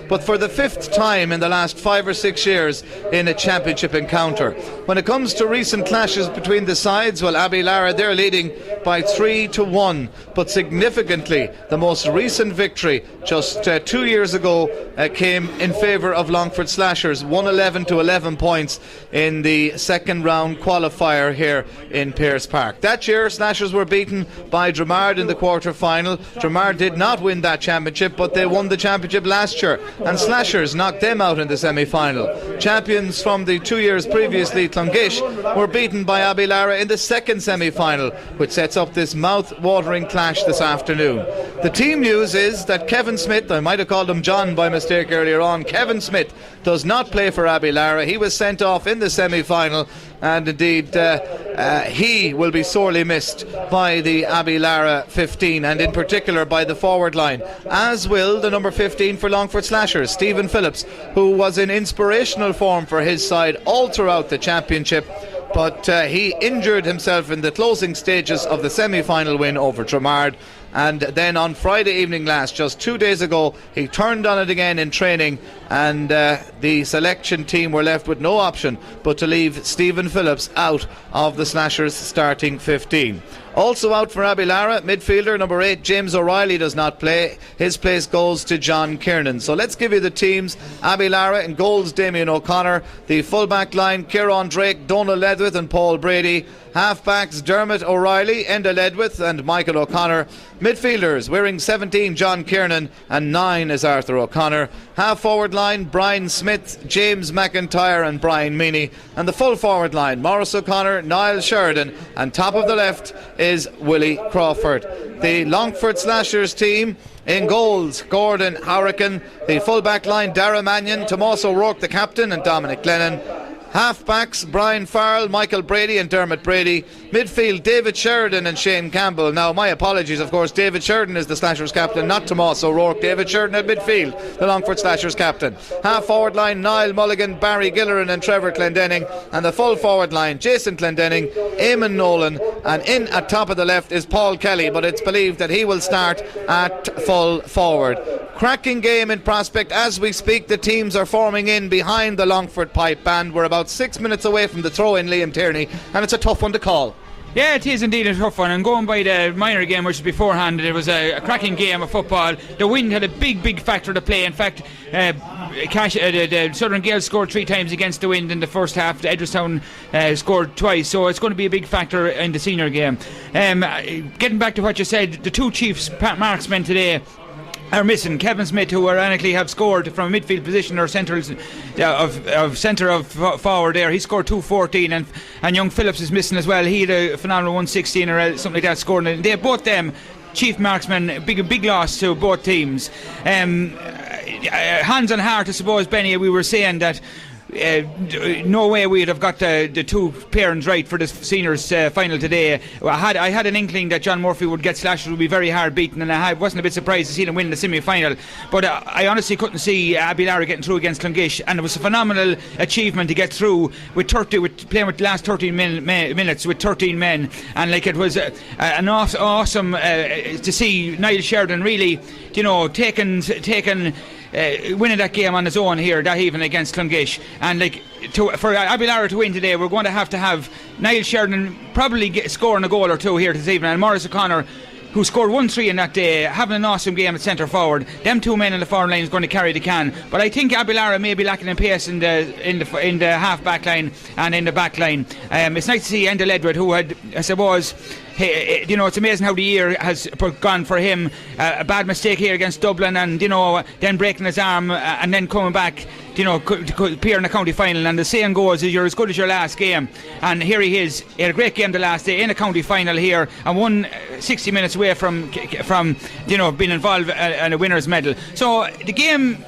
but for the 5th time in the last 5 or 6 years in a championship encounter. When it comes to recent clashes between the sides, well, Abbeylara, they're leading by 3-1, but significantly the most recent victory just 2 years ago came in favour of Longford Slashers, 111 to 11 points in the second round qualifier here in Pearse Park. That year Slashers were beaten by Dramard in the quarter final. Dramard did not win that championship, but they won the championship last year, and Slashers knocked them out in the semi-final. Champions from the 2 years previously, Clongish, were beaten by Abbeylara in the second semi-final, which sets up this mouth-watering clash this afternoon. The team news is that Kevin Smith, I might have called him John by mistake earlier on, Kevin Smith does not play for Abbeylara. He was sent off in the semi-final, and indeed he will be sorely missed by the Abbeylara 15, and in particular by the forward line, as will the number 15 for Longford Slashers, Stephen Phillips, who was in inspirational form for his side all throughout the championship, but he injured himself in the closing stages of the semi-final win over Dramard. And then on Friday evening just 2 days ago, he turned on it again in training, and the selection team were left with no option but to leave Stephen Phillips out of the Slashers starting 15. Also out for Abbeylara, midfielder number 8 James O'Reilly does not play. His place goes to John Kiernan. So let's give you the teams. Abbeylara in goals, Damien O'Connor. The full-back line, Kieran Drake, Donald Ledwith and Paul Brady. Half-backs, Dermot O'Reilly, Enda Ledwith and Michael O'Connor. Midfielders, wearing 17 John Kiernan and 9 is Arthur O'Connor. Half-forward line, Brian Smith, James McIntyre and Brian Meany. And the full-forward line, Maurice O'Connor, Niall Sheridan, and top of the left is Willie Crawford. The Longford Slashers team in goals, Gordon Hurricane. The full-back line, Dara Mannion, Tomas O'Rourke the captain and Dominic Glennon. Half-backs, Brian Farrell, Michael Brady and Dermot Brady. Midfield, David Sheridan and Shane Campbell. Now, my apologies, of course, David Sheridan is the Slashers captain, not Tomas O'Rourke. David Sheridan at midfield, the Longford Slashers captain. Half-forward line, Niall Mulligan, Barry Gilleran and Trevor Clendenning. And the full-forward line, Jason Clendenning, Eamon Nolan, and in at top of the left is Paul Kelly, but it's believed that he will start at full forward. Cracking game in prospect as we speak. The teams are forming in behind the Longford pipe band. We're about 6 minutes away from the throw-in, Liam Tierney, and it's a tough one to call. Yeah, it is indeed a tough one, and going by the minor game which was beforehand, it was a cracking game of football. The wind had a big factor to play. In fact, the Southern Gales scored 3 times against the wind in the first half. Edgeworthstown scored twice, so it's going to be a big factor in the senior game. Getting back to what you said, the 2 chief marksmen today are missing. Kevin Smith, who ironically have scored from a midfield position or centre of forward there. He scored 2-14, and young Phillips is missing as well. He had a phenomenal 116 or something like that scored. They both them chief marksmen, big loss to both teams. Hands on heart, I suppose, Benny, we were saying that no way we'd have got the 2 pairings right for the seniors final today. I had an inkling that John Murphy would get Slashers, would be very hard beaten, and I wasn't a bit surprised to see them win the semi-final, but I honestly couldn't see Abbeylara getting through against Clongish, and it was a phenomenal achievement to get through with playing with the last 13 minutes with 13 men, and like it was an awesome to see Niall Sheridan really, taking winning that game on his own here that evening against Clongish. And for Abbeylara to win today, we're going to have Niall Sheridan probably scoring a goal or 2 here this evening, and Maurice O'Connor, who scored 1-3 in that day, having an awesome game at centre forward. Them 2 men in the forward line is going to carry the can, but I think Abbeylara may be lacking in pace in the half back line and in the back line. It's nice to see Enda Ledwith, who had, I suppose, it's amazing how the year has gone for him. A bad mistake here against Dublin, and then breaking his arm, and then coming back, to appear in the county final. And the saying goes, you're as good as your last game. And here he is. He had a great game the last day in a county final here, and won 60 minutes away from being involved in a winner's medal. So the game,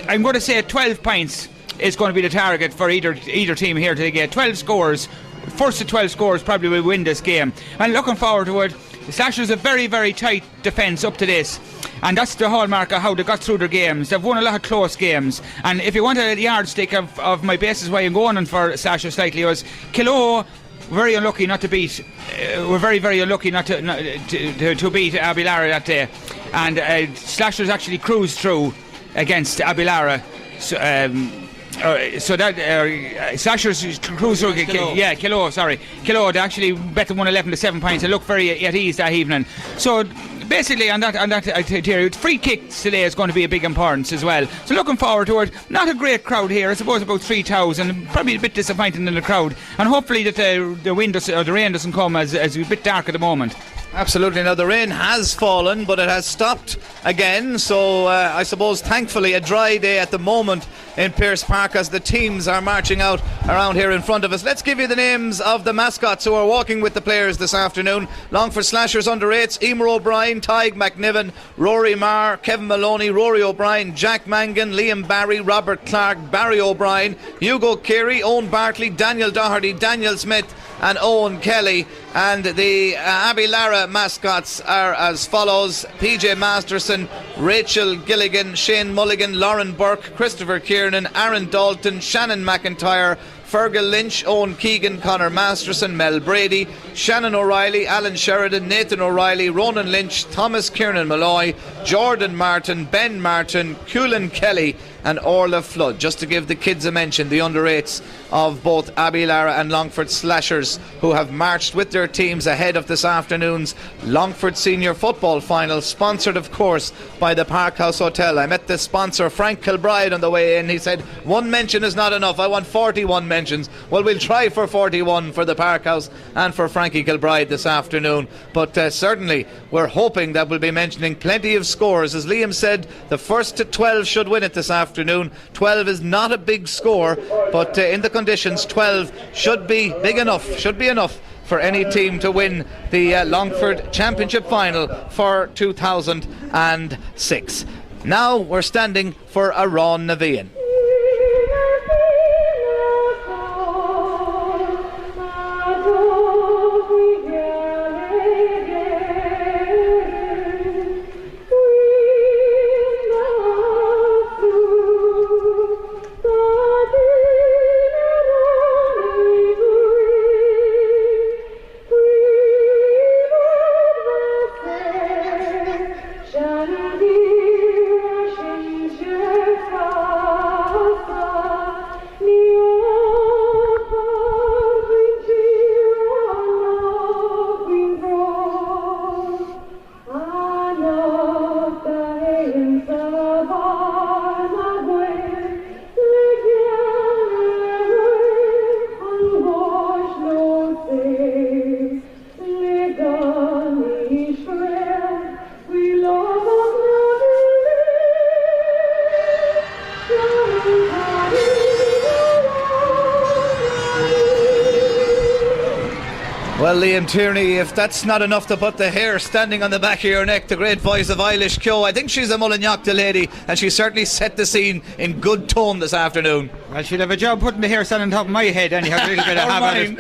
I'm going to say 12 points is going to be the target for either team here to get 12 scores. First to 12 scores probably will win this game, and looking forward to it. The Slashers have a very tight defence up to this, and that's the hallmark of how they got through their games. They've won a lot of close games, and if you want a yardstick of my basis why I'm going on for Slashers slightly, was Killaloe very unlucky not to beat we're very unlucky not to beat Abbeylara that day, and Slashers actually cruised through against Abbeylara. So that Slashers cruiser, Kilo. They actually bet them 111 to 7 points. They look very at ease that evening. So basically, on that tier, free kicks today is going to be a big importance as well. So looking forward to it. Not a great crowd here. I suppose about 3,000. Probably a bit disappointing in the crowd. And hopefully that the wind or the rain doesn't come as a bit dark at the moment. Absolutely. Now the rain has fallen, but it has stopped again, so I suppose thankfully a dry day at the moment in Pearse Park as the teams are marching out around here in front of us. Let's give you the names of the mascots who are walking with the players this afternoon. Longford Slashers under 8s, Emer O'Brien, Tig McNiven, Rory Marr, Kevin Maloney, Rory O'Brien, Jack Mangan, Liam Barry, Robert Clark, Barry O'Brien, Hugo Carey, Owen Bartley, Daniel Doherty, Daniel Smith and Owen Kelly. And the Abbeylara mascots are as follows: PJ Masterson, Rachel Gilligan, Shane Mulligan, Lauren Burke, Christopher Kiernan, Aaron Dalton, Shannon McIntyre, Fergal Lynch, Owen Keegan, Conor Masterson, Mel Brady, Shannon O'Reilly, Alan Sheridan, Nathan O'Reilly, Ronan Lynch, Thomas Kiernan Malloy, Jordan Martin, Ben Martin, Cullen Kelly and Orla Flood. Just to give the kids a mention, the under 8s of both Abbeylara and Longford Slashers, who have marched with their teams ahead of this afternoon's Longford Senior Football Final, sponsored of course by the Parkhouse Hotel. I met the sponsor Frank Kilbride on the way in. He said one mention is not enough, I want 41 mentions. Well, we'll try for 41 for the Parkhouse and for Frankie Kilbride this afternoon, but certainly we're hoping that we'll be mentioning plenty of scores. As Liam said, the first to 12 should win it this afternoon. 12 is not a big score, but in the conditions 12 should be big enough, should be enough for any team to win the Longford Championship Final for 2006. Now we're standing for a Ron Navian. Well, Liam Tierney, if that's not enough to put the hair standing on the back of your neck, the great voice of Eilish Keogh, I think she's a Mullinachta lady, and she certainly set the scene in good tone this afternoon. Well, she'd have a job putting the hair standing on top of my head anyhow, a little bit of have at it.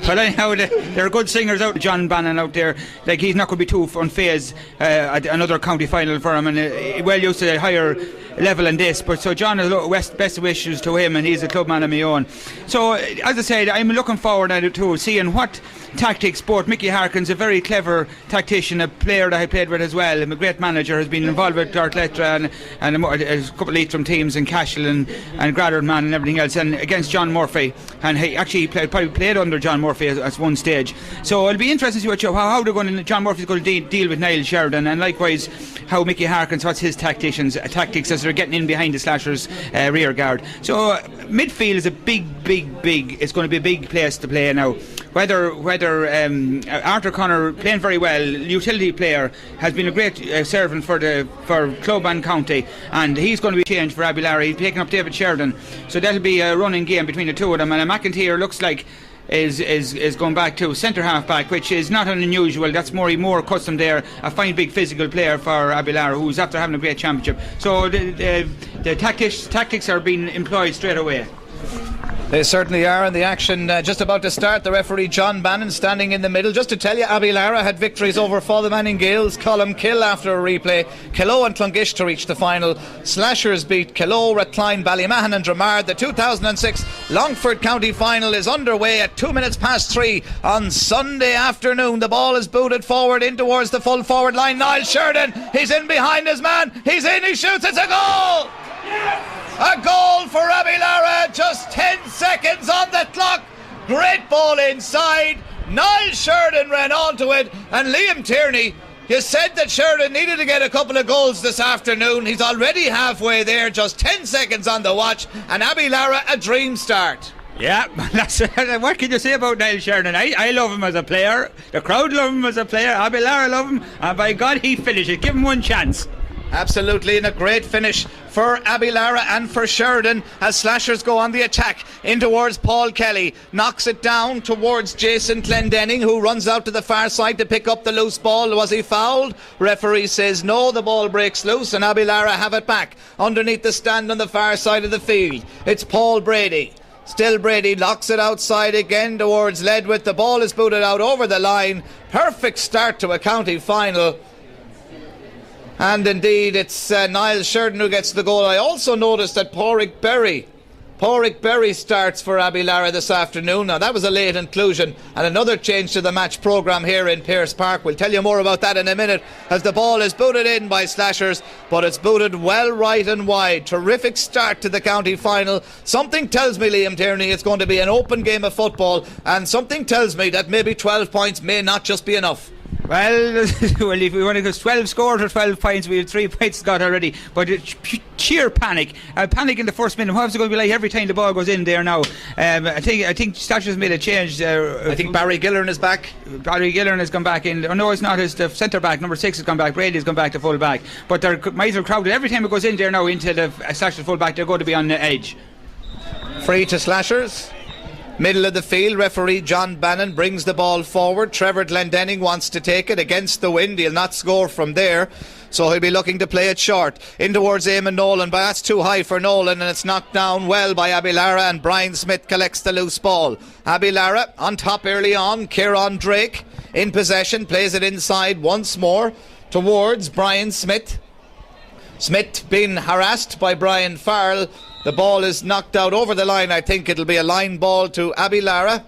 But anyhow, there are good singers out. John Bannon out there, like he's not going to be too unfazed at another county final for him, and well used to a higher level in this. But so John has best wishes to him, and he's a club man of my own. So as I said, I'm looking forward to seeing what tactics both Mickey Harkin's a very clever tactician, a player that I played with as well, a great manager, has been involved with Dartletra and a couple of Leitrim teams in Cashel and Gradard and everything else, and against John Murphy, and he actually probably played under John Murphy at one stage. So it'll be interesting to see how they're going to, John Murphy's going to deal with Niall Sheridan, and likewise how Mickey Harkin's, what's his tactics as they're getting in behind the Slashers rear guard. So midfield is a big it's going to be a big place to play now. Whether Arthur Connor, playing very well, utility player, has been a great servant for club and county, and he's going to be changed for Abbeylara. He's taking up David Sheridan, so that'll be a running game between the two of them. And McIntyre looks like is going back to centre half back, which is not unusual. That's more accustomed there, a fine big physical player for Abbeylara, who's after having a great championship. So the tactics are being employed straight away. They certainly are, and the action just about to start. The referee John Bannon standing in the middle. Just to tell you, Abbeylara had victories over Fathermanning Gales, Columkill after a replay, Killoe and Clongish to reach the final. Slashers beat Killoe, Rathline, Ballymahan and Dramard. The 2006 Longford County final is underway at 3 on Sunday afternoon. The ball is booted forward in towards the full forward line. Niall Sheridan, he's in behind his man, he's in, he shoots, it's a goal! A goal for Abbeylara, just 10 seconds on the clock. Great ball inside. Niall Sheridan ran onto it, and Liam Tierney, you said that Sheridan needed to get a couple of goals this afternoon. He's already halfway there, just 10 seconds on the watch, and Abbeylara a dream start. Yeah, what can you say about Niall Sheridan? I love him as a player, the crowd love him as a player, Abbeylara love him, and by God he finishes. Give him one chance. Absolutely, and a great finish for Abbeylara and for Sheridan as Slashers go on the attack in towards Paul Kelly. Knocks it down towards Jason Clendenning, who runs out to the far side to pick up the loose ball. Was he fouled? Referee says no, the ball breaks loose and Abbeylara have it back underneath the stand on the far side of the field. It's Paul Brady. Still Brady locks it outside again towards Ledwith. The ball is booted out over the line. Perfect start to a county final. And indeed it's Niall Sheridan who gets the goal. I also noticed that Pádraig Berry starts for Abbeylara this afternoon. Now that was a late inclusion and another change to the match programme here in Pearse Park. We'll tell you more about that in a minute as the ball is booted in by Slashers, but it's booted well right and wide. Terrific start to the county final. Something tells me, Liam Tierney, it's going to be an open game of football, and something tells me that maybe 12 points may not just be enough. Well, if we want to go 12 scores or 12 points, we have 3 points got already. But it's sheer panic. Panic in the first minute. What's it going to be like every time the ball goes in there now? I think Slashers made a change. I think Barry Gilleran is back. Barry Gilleran has gone back in. Oh, no, it's not. It's the centre back. Number 6 has gone back. Brady's gone back to full back. But they're might have crowded. Every time it goes in there now into the Slashers full back, they're going to be on the edge. Free to Slashers. Middle of the field, referee John Bannon brings the ball forward. Trevor Glendenning wants to take it against the wind. He'll not score from there, so he'll be looking to play it short. In towards Eamon Nolan, but that's too high for Nolan, and it's knocked down well by Abbeylara, and Brian Smith collects the loose ball. Abbeylara on top early on. Kieran Drake in possession, plays it inside once more towards Brian Smith. Smith being harassed by Brian Farrell. The ball is knocked out over the line. I think it'll be a line ball to Abbeylara,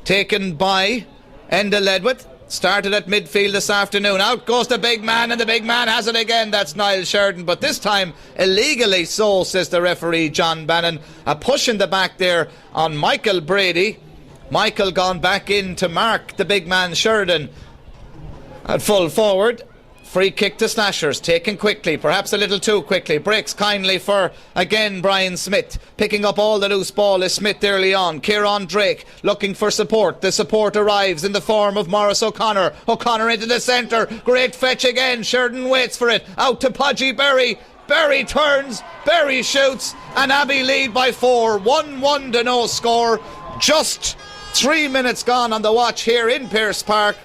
taken by Enda Ledwith. Started at midfield this afternoon. Out goes the big man, and the big man has it again. That's Niall Sheridan, but this time illegally so, says the referee John Bannon. A push in the back there on Michael Brady. Michael gone back in to mark the big man Sheridan at full forward. Free kick to Slashers, taken quickly, perhaps a little too quickly. Breaks kindly for, again, Brian Smith. Picking up all the loose ball is Smith early on. Kieran Drake looking for support. The support arrives in the form of Maurice O'Connor. O'Connor into the centre. Great fetch again. Sheridan waits for it. Out to Podgy Berry. Berry turns. Berry shoots. And Abbey lead by 4. 1-1 to no score. Just 3 minutes gone on the watch here in Pearse Park.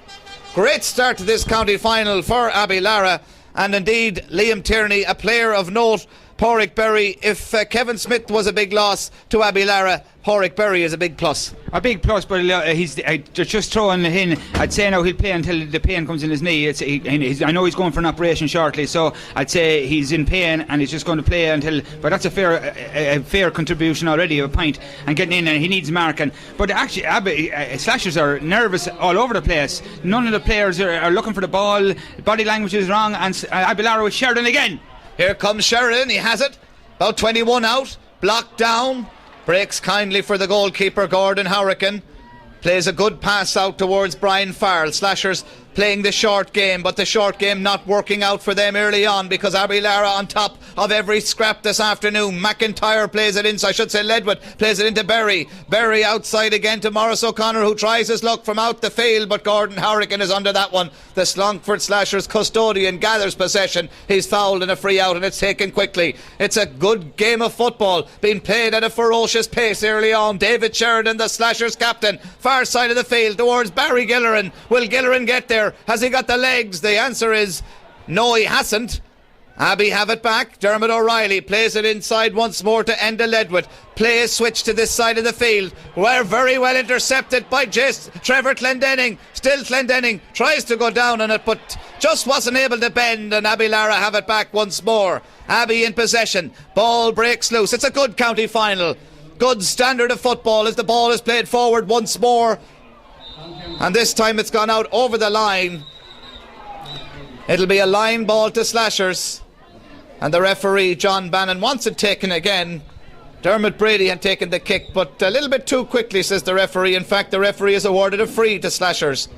Great start to this county final for Abbeylara, and indeed Liam Tierney, a player of note. Pádraig Berry, if Kevin Smith was a big loss to Abbeylara, Pádraig Berry is a big plus. A big plus, but he's just throwing in. I'd say now he'll play until the pain comes in his knee. I know he's going for an operation shortly, so I'd say he's in pain and he's just going to play until. But that's a fair contribution already of a point and getting in, and he needs marking. But actually, Slashers are nervous all over the place. None of the players are looking for the ball. Body language is wrong, and Abbeylara with Sheridan again. Here comes Sheridan, he has it. About 21 out, blocked down. Breaks kindly for the goalkeeper, Gordon Hurricane. Plays a good pass out towards Brian Farrell. Slashers playing the short game, but the short game not working out for them early on because Abbeylara on top of every scrap this afternoon. McIntyre plays it inside, I should say Ledwith plays it into Berry. Berry outside again to Maurice O'Connor, who tries his luck from out the field, but Gordon Hurricane is under that one. The Longford Slashers custodian gathers possession. He's fouled and a free out, and it's taken quickly. It's a good game of football being played at a ferocious pace early on. David Sheridan, the Slashers captain, far side of the field towards Barry Gilleran. Will Gilleran get there? Has he got the legs? The answer is no, he hasn't. Abbey have it back. Dermot O'Reilly plays it inside once more to Enda Ledwith. Play switch to this side of the field. We're very well intercepted by Trevor Clendenning. Still Clendenning tries to go down on it, but just wasn't able to bend, and Abbeylara have it back once more. Abbey in possession. Ball breaks loose. It's a good county final. Good standard of football as the ball is played forward once more. And this time it's gone out over the line. It'll be a line ball to Slashers. And the referee, John Bannon, wants it taken again. Dermot Brady had taken the kick, but a little bit too quickly, says the referee. In fact, the referee has awarded a free to Slashers.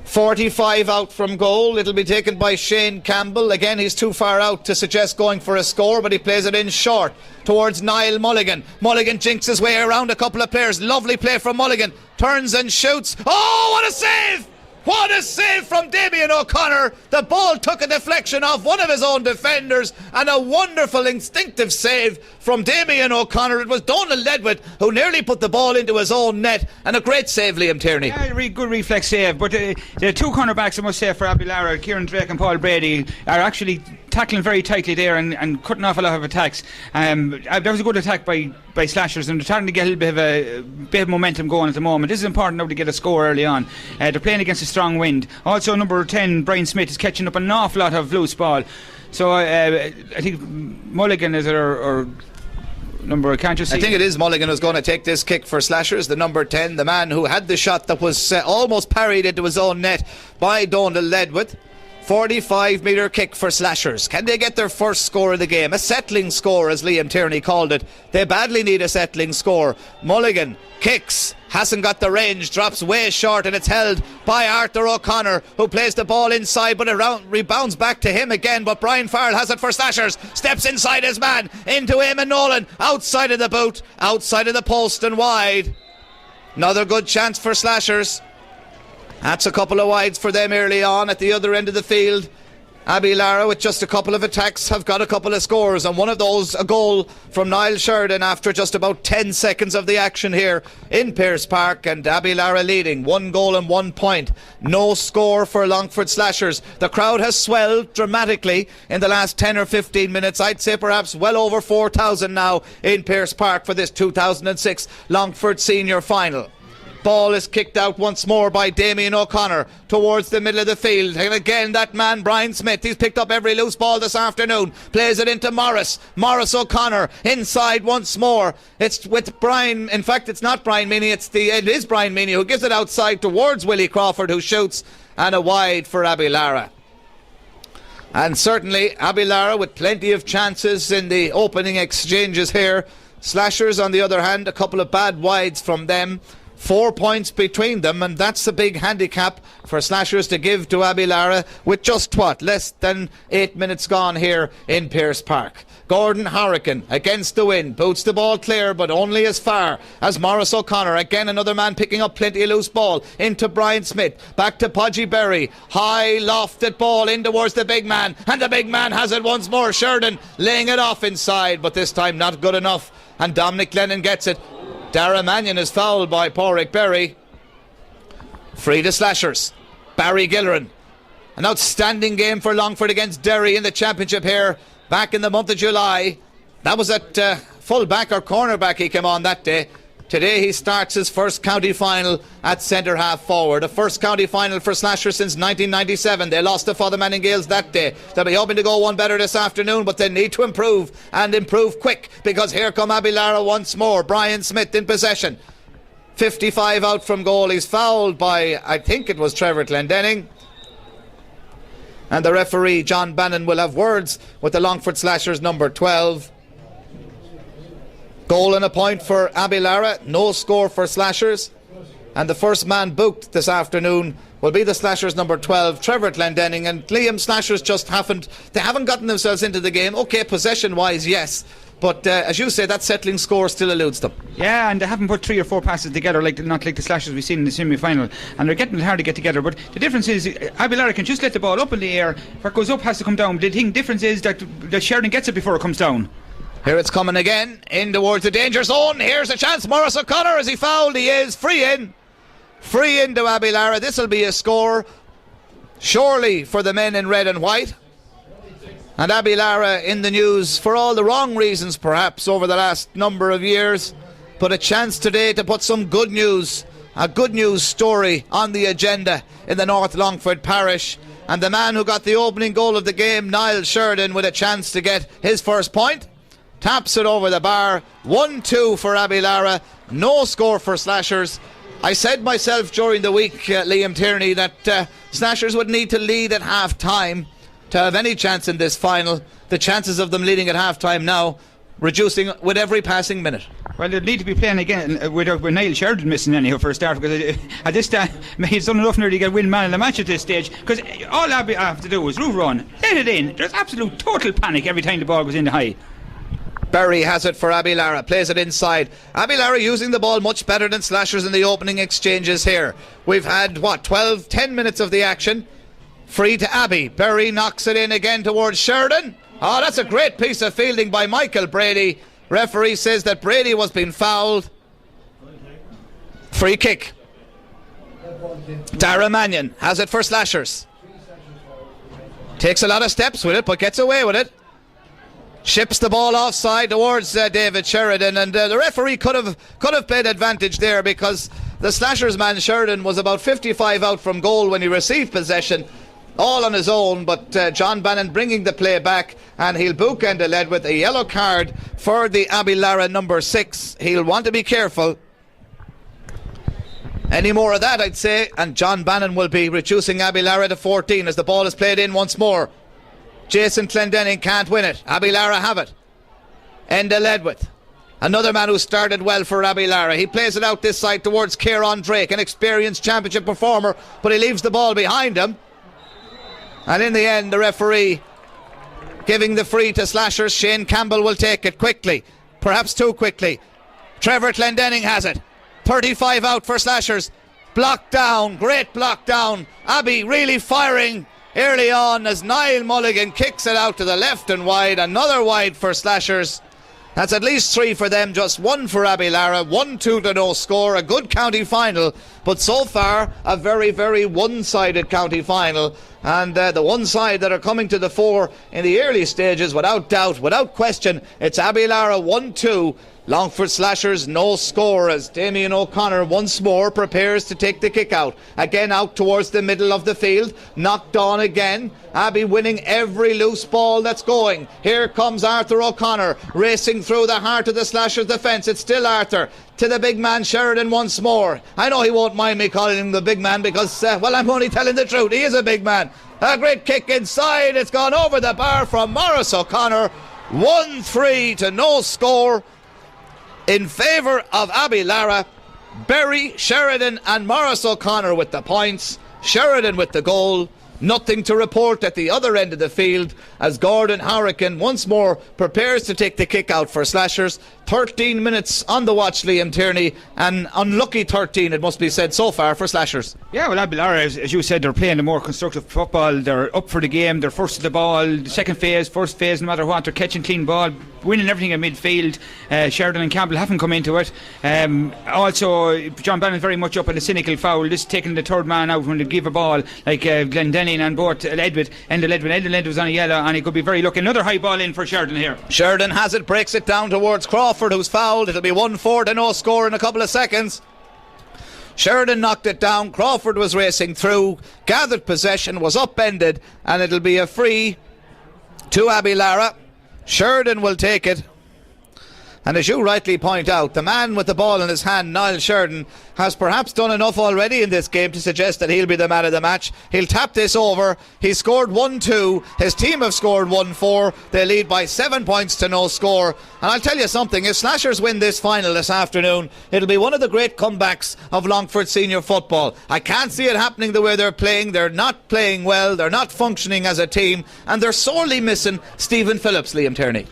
45 out from goal. It'll be taken by Shane Campbell. Again, he's too far out to suggest going for a score, but he plays it in short towards Niall Mulligan. Mulligan jinks his way around a couple of players. Lovely play from Mulligan. Turns and shoots. Oh, what a save! What a save from Damien O'Connor. The ball took a deflection off one of his own defenders, and a wonderful instinctive save from Damien O'Connor. It was Donald Ledwith who nearly put the ball into his own net, and a great save, Liam Tierney. Yeah, really good reflex save, but the two cornerbacks, I must say, for Abbeylara, Kieran Drake and Paul Brady, are actually tackling very tightly there and cutting off a lot of attacks. That was a good attack by Slashers, and they're trying to get a bit of momentum going at the moment. This is important now to get a score early on. They're playing against a strong wind. Also, number 10, Brian Smith, is catching up an awful lot of loose ball. So I think Mulligan is or number, can't you see? I think it is Mulligan who's going to take this kick for Slashers, the number 10, the man who had the shot that was almost parried into his own net by Donald Ledwith. 45-metre kick for Slashers. Can they get their first score of the game? A settling score, as Liam Tierney called it. They badly need a settling score. Mulligan kicks, hasn't got the range, drops way short, and it's held by Arthur O'Connor, who plays the ball inside, but it rebounds back to him again. But Brian Farrell has it for Slashers, steps inside his man, into Eamon Nolan, outside of the boot, outside of the post and wide. Another good chance for Slashers. That's a couple of wides for them early on at the other end of the field. Abbeylara, with just a couple of attacks, have got a couple of scores, and one of those a goal from Niall Sheridan after just about 10 seconds of the action here in Pearse Park, and Abbeylara leading 1 goal and 1 point. No score for Longford Slashers. The crowd has swelled dramatically in the last 10 or 15 minutes. I'd say perhaps well over 4,000 now in Pearse Park for this 2006 Longford Senior Final. Ball is kicked out once more by Damien O'Connor towards the middle of the field. And again, that man, Brian Smith, he's picked up every loose ball this afternoon. Plays it into Morris. Morris O'Connor inside once more. It's with Brian. In fact, it's not Brian Meany. It is Brian Meany who gives it outside towards Willie Crawford, who shoots, and a wide for Abbeylara. And certainly Abbeylara with plenty of chances in the opening exchanges here. Slashers, on the other hand, a couple of bad wides from them. 4 points between them, and that's a big handicap for Slashers to give to Abbeylara with just less than 8 minutes gone here in Pearse Park. Gordon Hurricane against the wind, boots the ball clear, but only as far as Morris O'Connor. Again, another man picking up plenty of loose ball into Brian Smith, back to Podgy Berry, high lofted ball in towards the big man, and the big man has it once more. Sheridan laying it off inside, but this time not good enough, and Dominic Lennon gets it. Dara Mannion is fouled by Pádraig Berry. Free to Slashers. Barry Gilleran. An outstanding game for Longford against Derry in the championship here back in the month of July. That was at full back or cornerback he came on that day. Today he starts his first county final at centre half forward. A first county final for Slashers since 1997. They lost to Father Manning Gales that day. They'll be hoping to go one better this afternoon, but they need to improve, and improve quick, because here come Abbeylara once more. Brian Smith in possession. 55 out from goal. He's fouled by, I think it was Trevor Clendenning. And the referee, John Bannon, will have words with the Longford Slashers number 12. Goal and a point for Abbeylara, no score for Slashers. And the first man booked this afternoon will be the Slashers number 12, Trevor Clendenning. And Liam, Slashers just haven't gotten themselves into the game. Okay, possession wise, yes, but as you say, that settling score still eludes them. Yeah, and they haven't put 3 or 4 passes together, not like the Slashers we've seen in the semi-final, and they're getting it hard to get together. But the difference is Abbeylara can just let the ball up in the air. What goes up has to come down. The difference is that Sheridan gets it before it comes down. Here it's coming again, in towards the danger zone. Here's a chance. Morris O'Connor, is he fouled? He is. Free in to Abbeylara. This will be a score surely for the men in red and white. And Abbeylara in the news for all the wrong reasons perhaps over the last number of years, but a chance today to put some good news, a good news story on the agenda in the North Longford parish. And the man who got the opening goal of the game, Niall Sheridan, with a chance to get his first point, taps it over the bar. 1-2 for Abbeylara, no score for Slashers. I said myself during the week, Liam Tierney, that Slashers would need to lead at half time to have any chance in this final. The chances of them leading at half time now reducing with every passing minute. Well, they'd need to be playing again with Niall Sheridan missing anyhow for a start, because at this time he's done enough nearly to get win man of the match at this stage, because all Abbey have to do is roof run, let it in. There's absolute total panic every time the ball goes in the high. Berry has it for Abbeylara, plays it inside. Abbeylara using the ball much better than Slashers in the opening exchanges here. We've had 10 minutes of the action. Free to Abbey. Berry knocks it in again towards Sheridan. Oh, that's a great piece of fielding by Michael Brady. Referee says that Brady was being fouled. Free kick. Dara Mannion has it for Slashers. Takes a lot of steps with it, but gets away with it. Ships the ball offside towards David Sheridan, and the referee could have played advantage there, because the Slashers man Sheridan was about 55 out from goal when he received possession, all on his own. But John Bannon bringing the play back, and he'll bookend the lead with a yellow card for the Abbeylara number 6. He'll want to be careful. Any more of that, I'd say, and John Bannon will be reducing Abbeylara to 14 as the ball is played in once more. Jason Clendenning can't win it. Abbeylara have it. Enda Ledwith, another man who started well for Abbeylara. He plays it out this side towards Kieran Drake, an experienced championship performer, but he leaves the ball behind him. And in the end, the referee giving the free to Slashers. Shane Campbell will take it quickly, perhaps too quickly. Trevor Clendenning has it. 35 out for Slashers. Blocked down, great block down. Abbey really firing early on as Niall Mulligan kicks it out to the left and wide. Another wide for Slashers. That's at least 3 for them, just 1 for Abbeylara. 1-2 to no score. A good county final, but so far a very, very one-sided county final. And the one side that are coming to the fore in the early stages, without doubt, without question, it's Abbeylara 1-2. Longford Slashers no score as Damien O'Connor once more prepares to take the kick out. Again out towards the middle of the field. Knocked on again. Abbey winning every loose ball that's going. Here comes Arthur O'Connor racing through the heart of the Slashers defence. It's still Arthur to the big man Sheridan once more. I know he won't mind me calling him the big man because, well, I'm only telling the truth. He is a big man. A great kick inside. It's gone over the bar from Morris O'Connor. 1-3 to no score in favour of Abbeylara. Berry, Sheridan and Morris O'Connor with the points. Sheridan with the goal. Nothing to report at the other end of the field as Gordon Hurricane once more prepares to take the kick out for Slashers. 13 minutes on the watch, Liam Tierney, and unlucky 13 it must be said so far for Slashers. Yeah, well, Abbeylara, as you said, they're playing a more constructive football. They're up for the game. They're first to the ball, second phase, first phase, no matter what. They're catching clean ball, winning everything in midfield. Sheridan and Campbell haven't come into it. Also, John Bannon very much up on the cynical foul. This taking the third man out when they give a ball, like Glendenning and both Enda Ledwith was on a yellow, and he could be very lucky. Another high ball in for Sheridan here. Sheridan has it, breaks it down towards Crawford, who's fouled. It'll be 1-4 to no score in a couple of seconds. Sheridan knocked it down. Crawford was racing through, gathered possession, was upended, and it'll be a free to Abbeylara. Sheridan will take it. And as you rightly point out, the man with the ball in his hand, Niall Sheridan, has perhaps done enough already in this game to suggest that he'll be the man of the match. He'll tap this over. He scored 1-2. His team have scored 1-4. They lead by 7 points to no score. And I'll tell you something, if Slashers win this final this afternoon, it'll be one of the great comebacks of Longford senior football. I can't see it happening the way they're playing. They're not playing well. They're not functioning as a team. And they're sorely missing Stephen Phillips, Liam Tierney.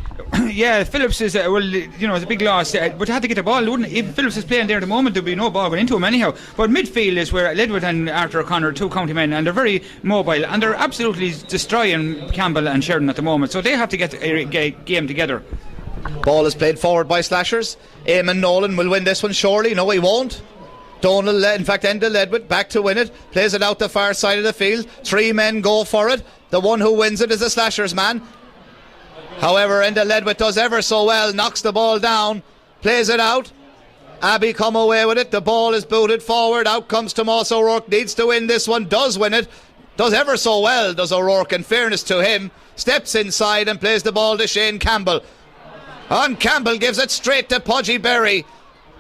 Yeah, Phillips is, it's a big loss, but they had to get the ball, wouldn't it? If Phillips is playing there at the moment, there'd be no ball going into him anyhow. But midfield is where Ledwith and Arthur O'Connor are 2 county men, and they're very mobile, and they're absolutely destroying Campbell and Sheridan at the moment, so they have to get a game together. Ball is played forward by Slashers. Eamon Nolan will win this one surely. No, he won't. Donald, in fact, Enda Ledwith back to win it, plays it out the far side of the field. 3 men go for it. The one who wins it is the Slashers man. However, Enda Ledwith does ever so well, knocks the ball down, plays it out. Abbey come away with it. The ball is booted forward. Out comes Tomas O'Rourke. Needs to win this one. Does win it. Does ever so well, does O'Rourke, in fairness to him. Steps inside and plays the ball to Shane Campbell. And Campbell gives it straight to Pudgy Berry.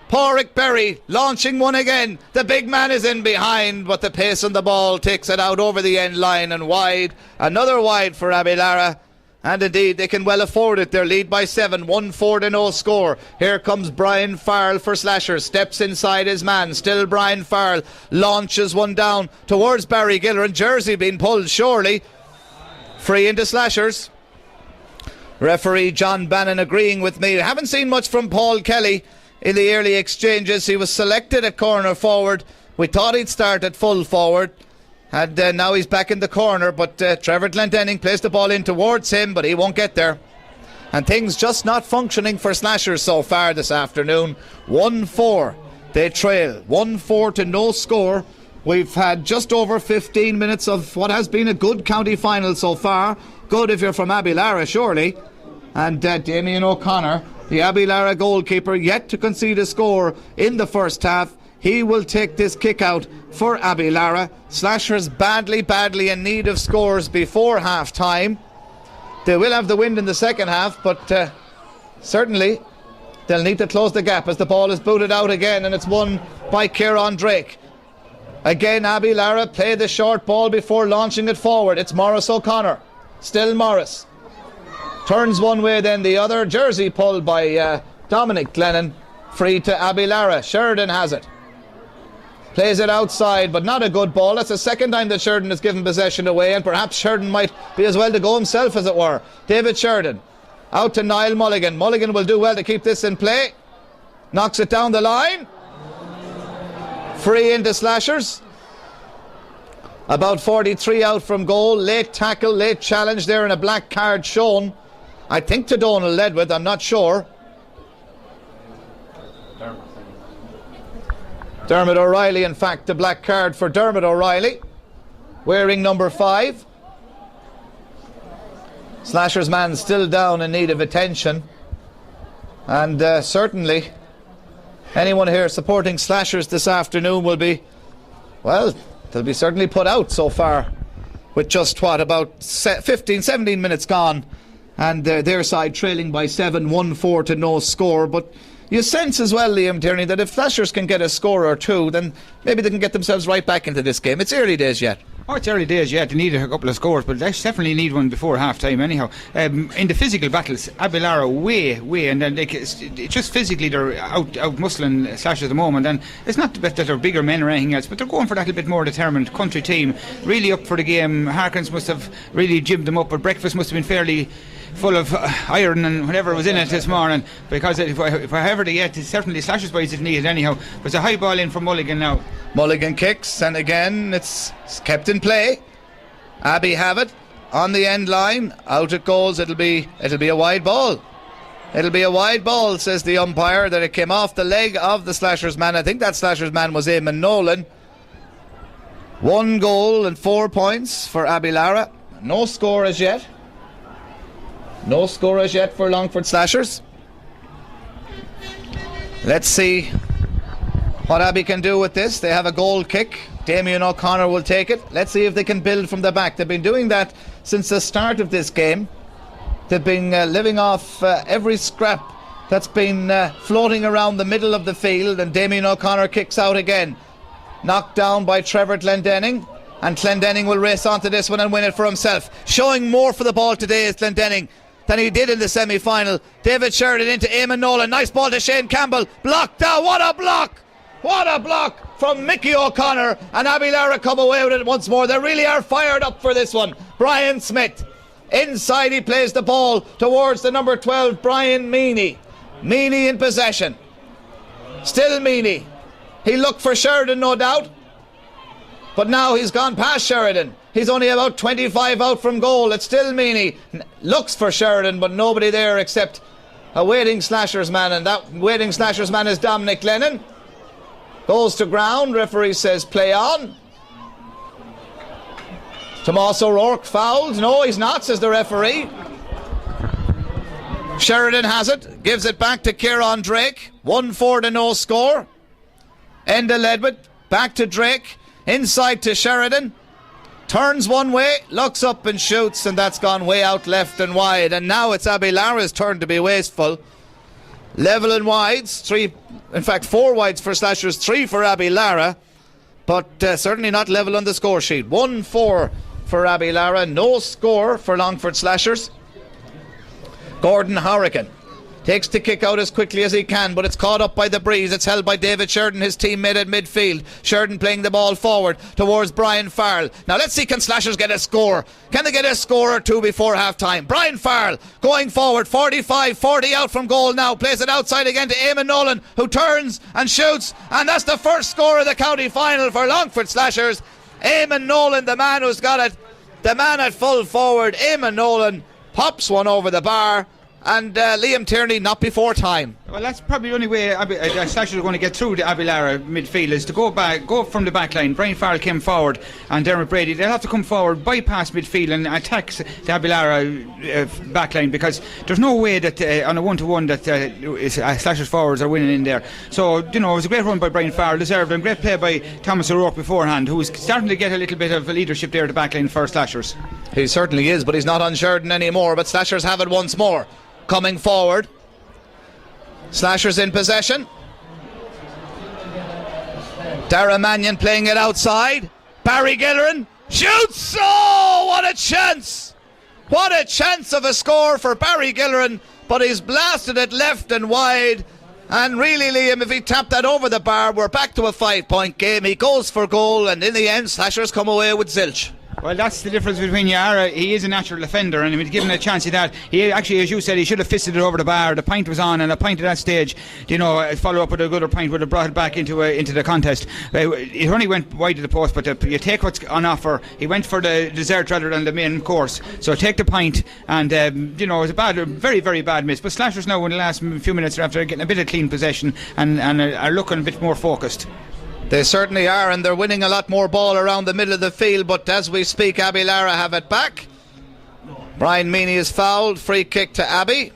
Porrick Berry launching one again. The big man is in behind, but the pace on the ball takes it out over the end line and wide. Another wide for Abbeylara. And indeed, they can well afford it. Their lead by 7, 1-4 to no score. Here comes Brian Farrell for Slashers. Steps inside his man. Still Brian Farrell. Launches one down towards Barry Gilleran. Jersey being pulled, surely. Free into Slashers. Referee John Bannon agreeing with me. I haven't seen much from Paul Kelly in the early exchanges. He was selected at corner forward. We thought he'd start at full forward. And now he's back in the corner, but Trevor Glendenning plays the ball in towards him, but he won't get there. And things just not functioning for Slashers so far this afternoon. 1-4. They trail. 1-4 to no score. We've had just over 15 minutes of what has been a good county final so far. Good if you're from Abbeylara, surely. And Damien O'Connor, the Abbeylara goalkeeper, yet to concede a score in the first half. He will take this kick out for Abbeylara. Slashers badly in need of scores before half time. They will have the wind in the second half, but certainly they'll need to close the gap as the ball is booted out again, and it's won by Kieran Drake. Again, Abbeylara play the short ball before launching it forward. It's Morris O'Connor. Still Morris. Turns one way, then the other. Jersey pulled by Dominic Glennon. Free to Abbeylara. Sheridan has it. Plays it outside, but not a good ball. That's the second time that Sheridan has given possession away, and perhaps Sheridan might be as well to go himself, as it were. David Sheridan. Out to Niall Mulligan. Mulligan will do well to keep this in play. Knocks it down the line. Free into Slashers. About 43 out from goal. Late tackle, late challenge there, and a black card shown. I think to Donald Ledwith, I'm not sure. Dermot O'Reilly, in fact, the black card for Dermot O'Reilly, wearing number 5. Slashers man still down in need of attention, and certainly anyone here supporting Slashers this afternoon will be, well, they'll be certainly put out so far, with just what, about 15-17 minutes gone, and their side trailing by 7, 1-4 to no score. But you sense as well, Liam Tierney, that if Slashers can get a score or two, then maybe they can get themselves right back into this game. It's early days yet. Oh, it's early days yet. They need a couple of scores, but they definitely need one before half-time anyhow. In the physical battles, Abbeylara way, and then it's just physically they're out muscling Slashers at the moment, and it's not that they're bigger men or anything else, but they're going for that little bit more determined country team, really up for the game. Harkins must have really gymed them up, but breakfast must have been fairly full of iron and whatever was in it this morning, because if I ever to get, certainly Slashers boys didn't need it anyhow. But it's a high ball in from Mulligan now. Mulligan kicks, and again it's kept in play. Abbey have it on the end line. Out it goes. It'll be a wide ball. It'll be a wide ball, says the umpire, that it came off the leg of the Slashers man. I think that Slashers man was Eamon Nolan. 1 goal and 4 points for Abbeylara. No score as yet. No score as yet for Longford Slashers. Let's see what Abbey can do with this. They have a goal kick. Damien O'Connor will take it. Let's see if they can build from the back. They've been doing that since the start of this game. They've been living off every scrap that's been floating around the middle of the field, and Damien O'Connor kicks out again. Knocked down by Trevor Glendenning, and Glendenning will race onto this one and win it for himself. Showing more for the ball today is Glendenning than he did in the semi-final. David Sheridan into Eamon Nolan. Nice ball to Shane Campbell. Blocked out. What a block! What a block from Mickey O'Connor, and Abbeylara come away with it once more. They really are fired up for this one. Brian Smith. Inside he plays the ball towards the number 12, Brian Meany. Meany in possession. Still Meany. He looked for Sheridan, no doubt. But now he's gone past Sheridan. He's only about 25 out from goal. It's still Meany. Looks for Sheridan, but nobody there except a waiting Slashers man, and that waiting Slashers man is Dominic Lennon. Goes to ground. Referee says play on. Tomas O'Rourke fouled. No, he's not, says the referee. Sheridan has it, gives it back to Kieran Drake. 1-4 to no score. Enda Ledwith, back to Drake, inside to Sheridan. Turns one way, looks up and shoots, and that's gone way out left and wide. And now it's Abbeyara's turn to be wasteful. Level and wides, four wides for Slashers, 3 for Abbeylara, but certainly not level on the score sheet. 1-4 for Abbeylara, no score for Longford Slashers. Gordon Horrigan takes the kick out as quickly as he can, but it's caught up by the breeze. It's held by David Sheridan, his teammate at midfield. Sheridan playing the ball forward towards Brian Farrell. Now let's see, can Slashers get a score? Can they get a score or two before half time? Brian Farrell going forward, 45-40 out from goal now. Plays it outside again to Eamon Nolan, who turns and shoots, and that's the first score of the county final for Longford Slashers. Eamon Nolan, the man who's got it, the man at full forward. Eamon Nolan pops one over the bar, and Liam Tierney not before time. Well, that's probably the only way Slashers are going to get through the Abbeylara midfield, is to go from the back line. Brian Farrell came forward, and Dermot Brady, they'll have to come forward, bypass midfield and attack the Abbeylara back line, because there's no way that on a 1-to-1 that Slashers forwards are winning in there. So, you know, it was a great run by Brian Farrell, deserved, and great play by Thomas O'Rourke beforehand, who was starting to get a little bit of leadership there at the back line for Slashers. He certainly is, but he's not on Sheridan anymore. But Slashers have it once more. Coming forward, Slashers in possession. Dara Mannion playing it outside. Barry Gilleran shoots. Oh, what a chance! What a chance of a score for Barry Gilleran, but he's blasted it left and wide. And really, Liam, if he tapped that over the bar, we're back to a 5-point game. He goes for goal, and in the end, Slashers come away with zilch. Well, that's the difference between Yara. He is a natural offender, and given a chance of that, he actually, as you said, he should have fisted it over the bar. The pint was on, and a pint at that stage, you know, follow up with a gooder pint would have brought it back into the contest. It only went wide of the post, but you take what's on offer. He went for the dessert rather than the main course. So take the pint, and you know, it was a very, very bad miss. But Slashers now, in the last few minutes, after getting a bit of clean possession, and are looking a bit more focused. They certainly are, and they're winning a lot more ball around the middle of the field, but as we speak, Abbeylara have it back. Brian Meany is fouled, free kick to Abbey.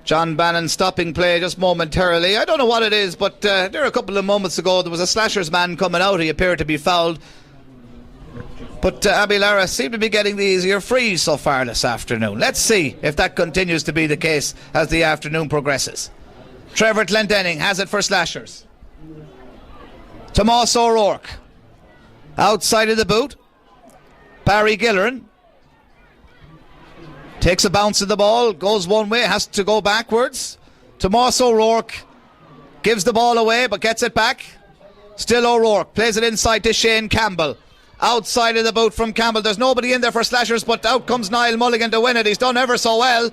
John Bannon stopping play just momentarily. I don't know what it is, but there a couple of moments ago there was a Slashers man coming out. He appeared to be fouled, but Abbeylara seem to be getting the easier frees so far this afternoon. Let's see if that continues to be the case as the afternoon progresses. Trevor Glendenning has it for Slashers. Tomas O'Rourke outside of the boot. Barry Gilleran takes a bounce of the ball, goes one way, has to go backwards. Tomas O'Rourke gives the ball away but gets it back. Still O'Rourke plays it inside to Shane Campbell. Outside of the boot from Campbell. There's nobody in there for Slashers, but out comes Niall Mulligan to win it. He's done ever so well.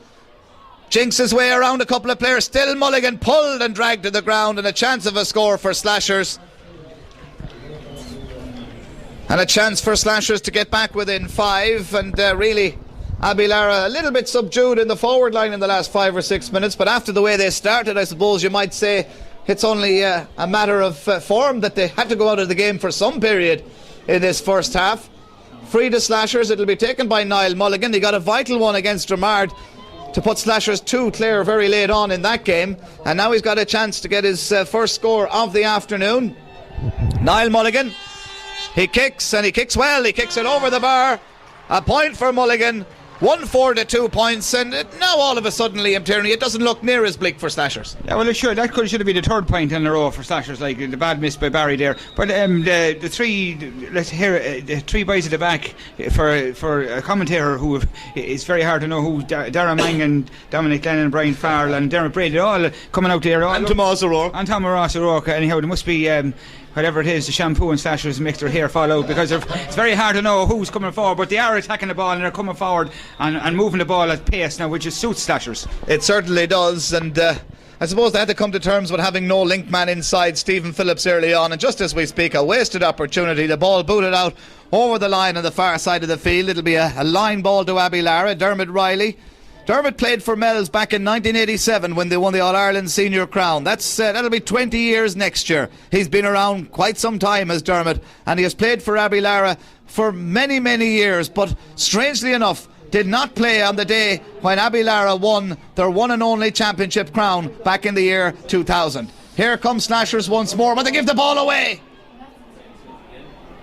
Jinks his way around a couple of players. Still Mulligan pulled and dragged to the ground, and a chance of a score for Slashers. And a chance for Slashers to get back within 5. And really, Abbeylara a little bit subdued in the forward line in the last 5 or 6 minutes. But after the way they started, I suppose you might say it's only a matter of form that they had to go out of the game for some period in this first half. Free to Slashers. It'll be taken by Niall Mulligan. He got a vital one against Dramard to put Slashers 2 clear very late on in that game. And now he's got a chance to get his first score of the afternoon. Niall Mulligan. He kicks, and he kicks well. He kicks it over the bar. A point for Mulligan. 1-4 to 2 points, and now all of a sudden, Liam Tierney, it doesn't look near as bleak for Slashers. Yeah, well, it should. That should have been the 3rd point in a row for Slashers, like the bad miss by Barry there. But the three boys at the back for a commentator who it's very hard to know who Dara Mangan, Dominic Lennon, and Brian Farrell and Dermot Brady, all coming out there. And Tomas O'Rourke. And Tomas O'Rourke. Anyhow, there must be whatever it is, the shampoo and Slashers make their hair fall out, because it's very hard to know who's coming forward, but they are attacking the ball and they're coming forward and moving the ball at pace now, which suits Slashers. It certainly does, and I suppose they had to come to terms with having no link man inside, Stephen Phillips, early on, and just as we speak, a wasted opportunity. The ball booted out over the line on the far side of the field. It'll be a line ball to Abbeylara. Dermot Riley. Dermot played for Mells back in 1987 when they won the All-Ireland Senior Crown. That'll be 20 years next year. He's been around quite some time as Dermot, and he has played for Abbeylara for many, many years. But strangely enough, did not play on the day when Abbeylara won their one and only championship crown back in the year 2000. Here comes Slashers once more, but they give the ball away.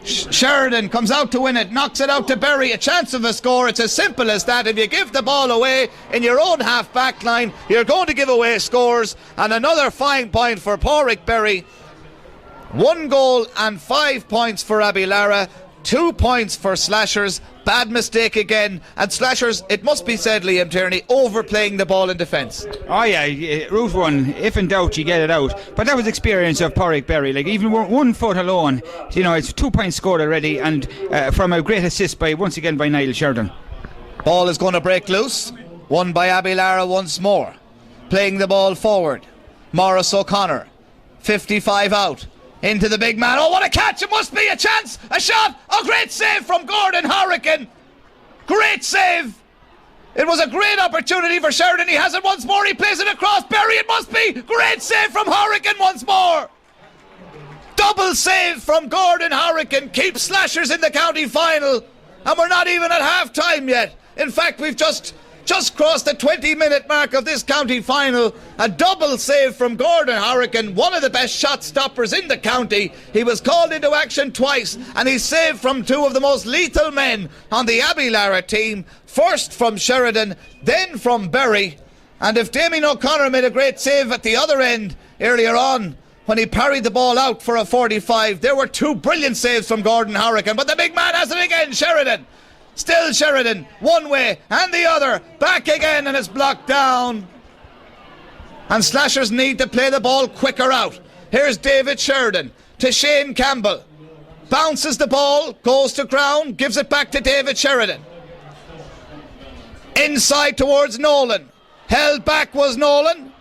Sheridan comes out to win it, knocks it out to Berry, a chance of a score. It's as simple as that. If you give the ball away in your own half back line, you're going to give away scores. And another fine point for Pádraig Berry. 1 goal and 5 points for Abbeylara, 2 points for Slashers. Bad mistake again, and Slashers, it must be said, Liam Tierney, overplaying the ball in defence. Oh yeah, route one, if in doubt you get it out. But that was experience of Pádraig Berry. Like, even 1 foot alone, you know, it's 2 points scored already, and from a great assist once again by Niall Sheridan. Ball is going to break loose, won by Abbeylara once more. Playing the ball forward, Maurice O'Connor, 55 out. Into the big man. Oh, what a catch! It must be a chance! A shot! A great save from Gordon Harrigan! Great save! It was a great opportunity for Sheridan. He has it once more. He plays it across. Berry, it must be! Great save from Harrigan once more! Double save from Gordon Harrigan keeps Slashers in the county final. And we're not even at half time yet. In fact, we've just crossed the 20-minute mark of this county final. A double save from Gordon Harrigan, one of the best shot stoppers in the county. He was called into action twice, and he saved from 2 of the most lethal men on the Abbeylara team. First from Sheridan, then from Berry. And if Damien O'Connor made a great save at the other end earlier on, when he parried the ball out for a 45, there were 2 brilliant saves from Gordon Harrigan. But the big man has it again, Sheridan. Still Sheridan, one way and the other, back again, and it's blocked down. And Slashers need to play the ball quicker out. Here's David Sheridan to Shane Campbell. Bounces the ball, goes to ground, gives it back to David Sheridan. Inside towards Nolan. Held back was Nolan.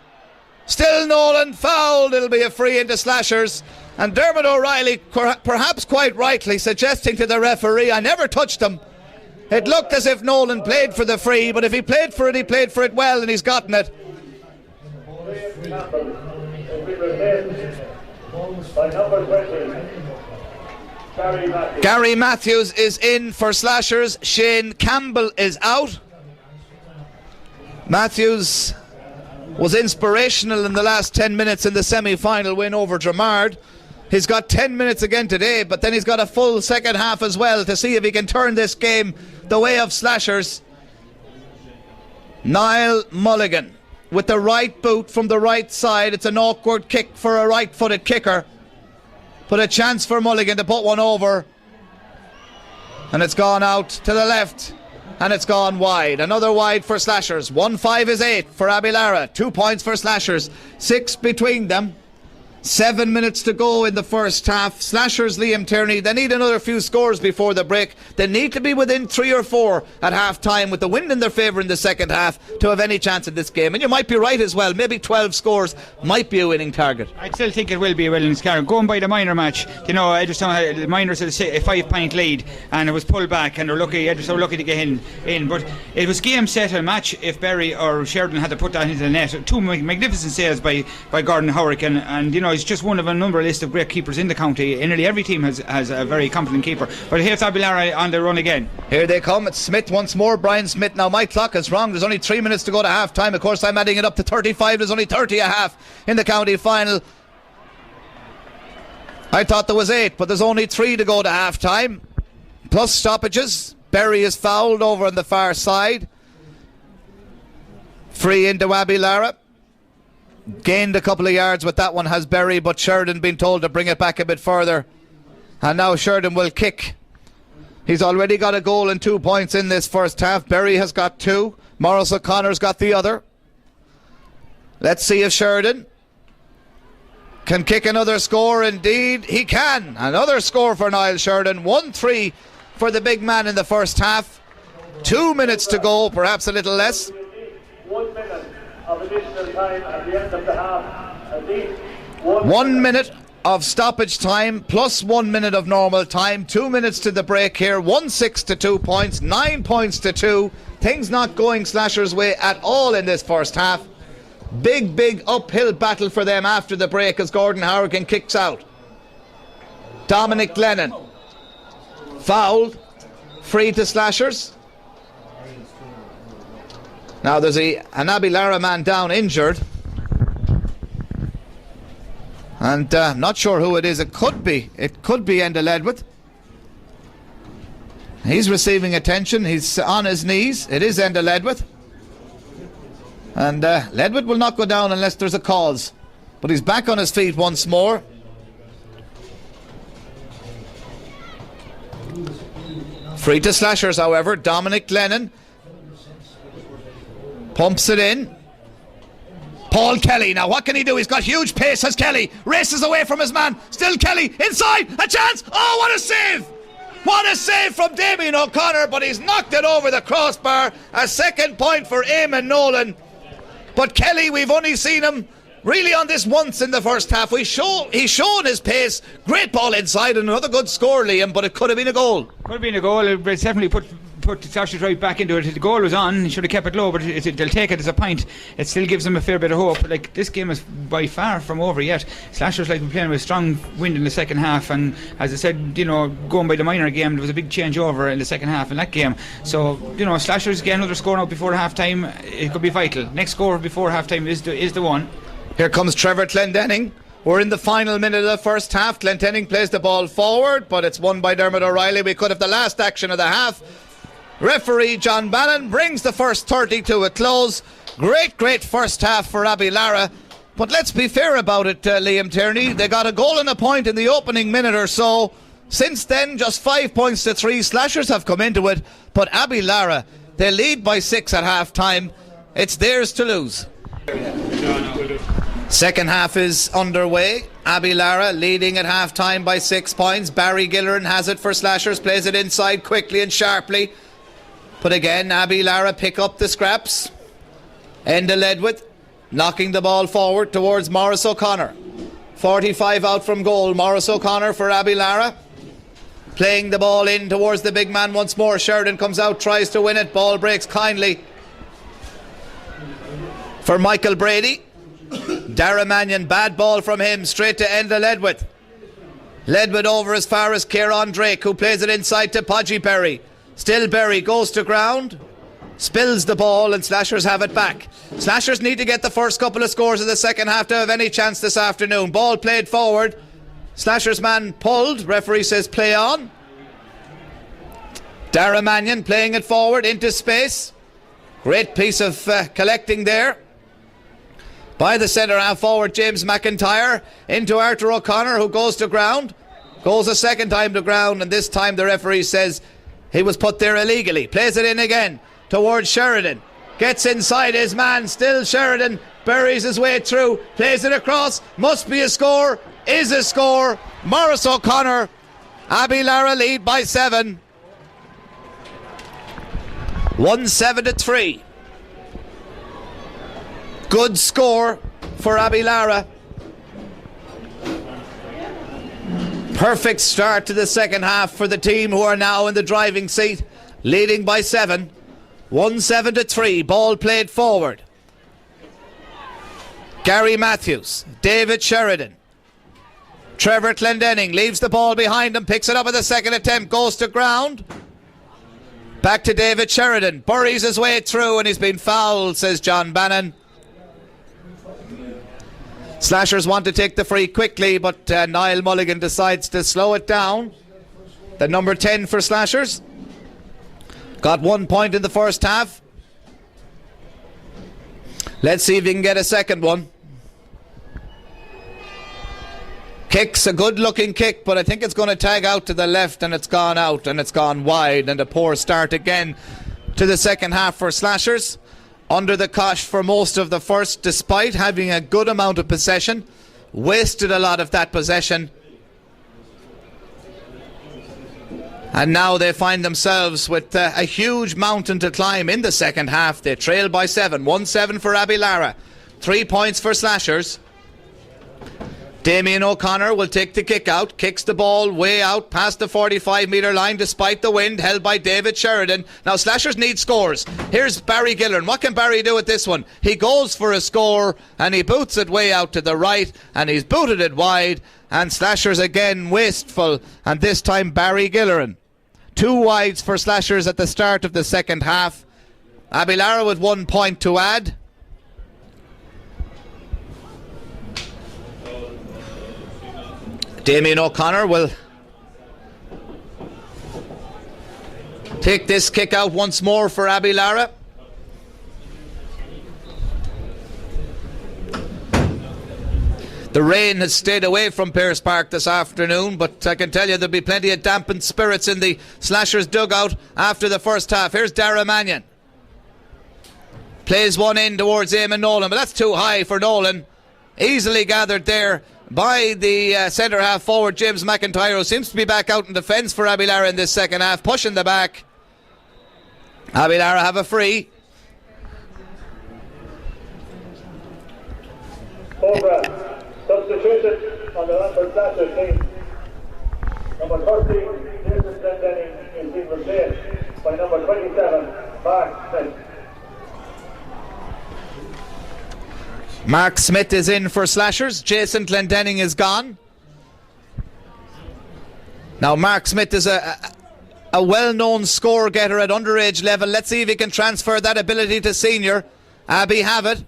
Still Nolan, fouled. It'll be a free into Slashers. And Dermot O'Reilly, perhaps quite rightly, suggesting to the referee, I never touched him. It looked as if Nolan played for the free, but if he played for it, he played for it well, and he's gotten it. Gary Matthews is in for Slashers. Shane Campbell is out. Matthews was inspirational in the last 10 minutes in the semi-final win over Dramard. He's got 10 minutes again today, but then he's got a full second half as well to see if he can turn this game the way of Slashers. Niall Mulligan with the right boot from the right side. It's an awkward kick for a right-footed kicker, but a chance for Mulligan to put one over, and it's gone out to the left, and it's gone wide. Another wide for Slashers. 1-5 is 8 for Abbeylara. 2 points for Slashers. 6 between them. 7 minutes to go in the first half. Slashers, Liam Tierney, they need another few scores before the break. They need to be within 3 or 4 at half time with the wind in their favour in the second half to have any chance in this game. And you might be right as well. Maybe 12 scores might be a winning target. I still think it will be a winning target. Going by the minor match, you know, the minors had a 5-point lead and it was pulled back, and Edgeworth were lucky to get in. But it was game, set and match if Berry or Sheridan had to put that into the net. 2 magnificent saves by Gordon Hurricane, and you know, he's just one of a number list of great keepers in the county. Nearly every team has a very competent keeper. But here's Abbeylara on the run again. Here they come. It's Smith once more. Brian Smith. Now my clock is wrong. There's only 3 minutes to go to half time. Of course I'm adding it up to 35. There's only 30 a half in the county final. I thought there was 8, but there's only 3 to go to half time, plus stoppages. Berry is fouled over on the far side. Free into Abbeylara. Gained a couple of yards with that one has Berry, but Sheridan been told to bring it back a bit further, and now Sheridan will kick. He's already got a goal and 2 points in this first half. Berry has got 2. Maurice O'Connor's got the other. Let's see if Sheridan can kick another score. Indeed he can. Another score for Niall Sheridan. 1-3 for the big man in the first half. 2 minutes to go, perhaps a little less. 1 minute of additional time at the end of the half. At least 1 minute of stoppage time plus 1 minute of normal time. 2 minutes to the break here. 1-6 to 2 points. 9 points to 2. Things not going Slashers' way at all in this first half. Big uphill battle for them after the break as Gordon Harrigan kicks out. Dominic Lennon fouled. Free to Slashers. Now there's an Abbeylara man down injured. And I'm not sure who it is. It could be Enda Ledwith. He's receiving attention. He's on his knees. It is Enda Ledwith. And Ledwith will not go down unless there's a cause. But he's back on his feet once more. Free to Slashers, however. Dominic Lennon pumps it in. Paul Kelly, now what can he do? He's got huge pace, has Kelly. Races away from his man. Still Kelly, inside, a chance. Oh, what a save! What a save from Damien O'Connor, but he's knocked it over the crossbar. A second point for Eamon Nolan. But Kelly, we've only seen him really on this once in the first half. He's shown his pace. Great ball inside and another good score, Liam, but it could have been a goal. Could have been a goal. It definitely put Slashers right back into it. The goal was on. He should have kept it low, but they'll take it as a point. It still gives them a fair bit of hope. Like, this game is by far from over yet. Slashers like been playing with strong wind in the second half, and as I said, going by the minor game, there was a big change over in the second half in that game. So Slashers get another score now before half time. It could be vital. Next score before half time is the one. Here comes Trevor Clendenning. We're in the final minute of the first half. Clendenning plays the ball forward, but it's won by Dermot O'Reilly. We could have the last action of the half. Referee John Bannon brings the first 30 to a close. Great first half for Abbeylara. But let's be fair about it, Liam Tierney. They got a goal and a point in the opening minute or so. Since then, just 5 points to 3. Slashers have come into it. But Abbeylara, they lead by 6 at half time. It's theirs to lose. Second half is underway. Abbeylara leading at half time by 6 points. Barry Gilleran has it for Slashers. Plays it inside quickly and sharply. But again, Abbeylara pick up the scraps. Enda Ledwith knocking the ball forward towards Maurice O'Connor. 45 out from goal. Maurice O'Connor for Abbeylara. Playing the ball in towards the big man once more. Sheridan comes out, tries to win it. Ball breaks kindly for Michael Brady. Dara Mannion, bad ball from him. Straight to Enda Ledwith. Ledwith over as far as Kieran Drake, who plays it inside to Podgy Berry. Still Berry goes to ground, spills the ball, and Slashers have it back. Slashers need to get the first couple of scores of the second half to have any chance this afternoon. Ball played forward. Slashers man pulled. Referee says play on. Dara Mannion playing it forward into space. Great piece of collecting there by the centre half forward James McIntyre into Arthur O'Connor, who goes to ground. Goes a second time to ground, and this time the referee says he was put there illegally. Plays it in again towards Sheridan. Gets inside his man. Still Sheridan. Buries his way through. Plays it across. Must be a score. Is a score. Maurice O'Connor. Abbeylara lead by 7. 1-7-3. Good score for Abbeylara. Perfect start to the second half for the team, who are now in the driving seat, leading by 7. 1-7-3. Ball played forward. Gary Matthews, David Sheridan, Trevor Clendenning leaves the ball behind him, picks it up at the second attempt, goes to ground. Back to David Sheridan, buries his way through, and he's been fouled, says John Bannon. Slashers want to take the free quickly, but Niall Mulligan decides to slow it down. The number 10 for Slashers got 1 point in the first half. Let's see if he can get a second one. Kick's a good looking kick, but I think it's going to tag out to the left, and it's gone out, and it's gone wide, and a poor start again to the second half for Slashers. Under the cosh for most of the first, despite having a good amount of possession. Wasted a lot of that possession. And now they find themselves with a huge mountain to climb in the second half. They trail by 7. 1-7 for Abbeylara. 3 points for Slashers. Damien O'Connor will take the kick out, kicks the ball way out past the 45-metre line despite the wind, held by David Sheridan. Now Slashers need scores. Here's Barry Gilleran. What can Barry do with this one? He goes for a score and he boots it way out to the right, and he's booted it wide, and Slashers again wasteful, and this time Barry Gilleran. 2 wides for Slashers at the start of the second half. Abbeylara with 1 point to add. Damien O'Connor will take this kick out once more for Abbeylara. The rain has stayed away from Pearse Park this afternoon, but I can tell you there'll be plenty of dampened spirits in the Slashers dugout after the first half. Here's Dara Mannion. Plays one in towards Eamon Nolan, but that's too high for Nolan. Easily gathered there by the centre half forward James McIntyre, who seems to be back out in defence for Abbeylara in this second half, pushing the back. Abbeylara have a free. Over. Substitution on the Longford Slashers team. Number 13, Jason Glendenning is being replaced by number 27, Mark Smith. Mark Smith is in for Slashers. Jason Glendenning is gone. Now Mark Smith is a well-known score getter at underage level. Let's see if he can transfer that ability to senior. Abbey have it.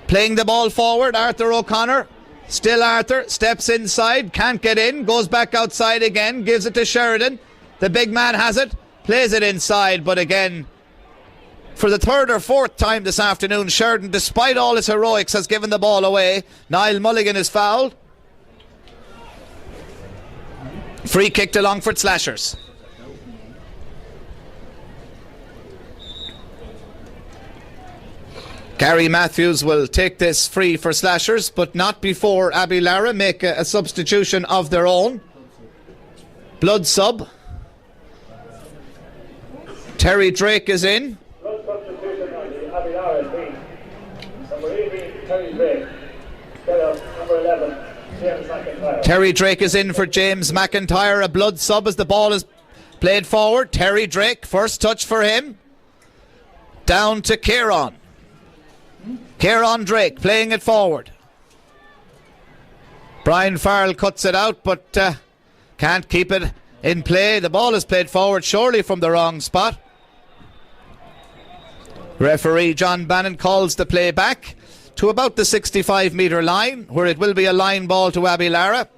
Playing the ball forward, Arthur O'Connor. Still Arthur, steps inside, can't get in, goes back outside again, gives it to Sheridan. The big man has it, plays it inside, but again, for the third or fourth time this afternoon, Sheridan, despite all his heroics, has given the ball away. Niall Mulligan is fouled. Free kick to Longford Slashers. Gary Matthews will take this free for Slashers, but not before Abbeylara make a substitution of their own. Blood sub. Terry Drake is in. Blood substitution on the Abbeylara team. Number 18, Terry Drake. Instead of number 11, James McIntyre. Terry Drake is in for James McIntyre. A blood sub as the ball is played forward. Terry Drake, first touch for him. Down to Kieran. Kieran Drake playing it forward. Brian Farrell cuts it out, but can't keep it in play. The ball is played forward, surely from the wrong spot. Referee John Bannon calls the play back to about the 65-metre line, where it will be a line ball to Abbeylara.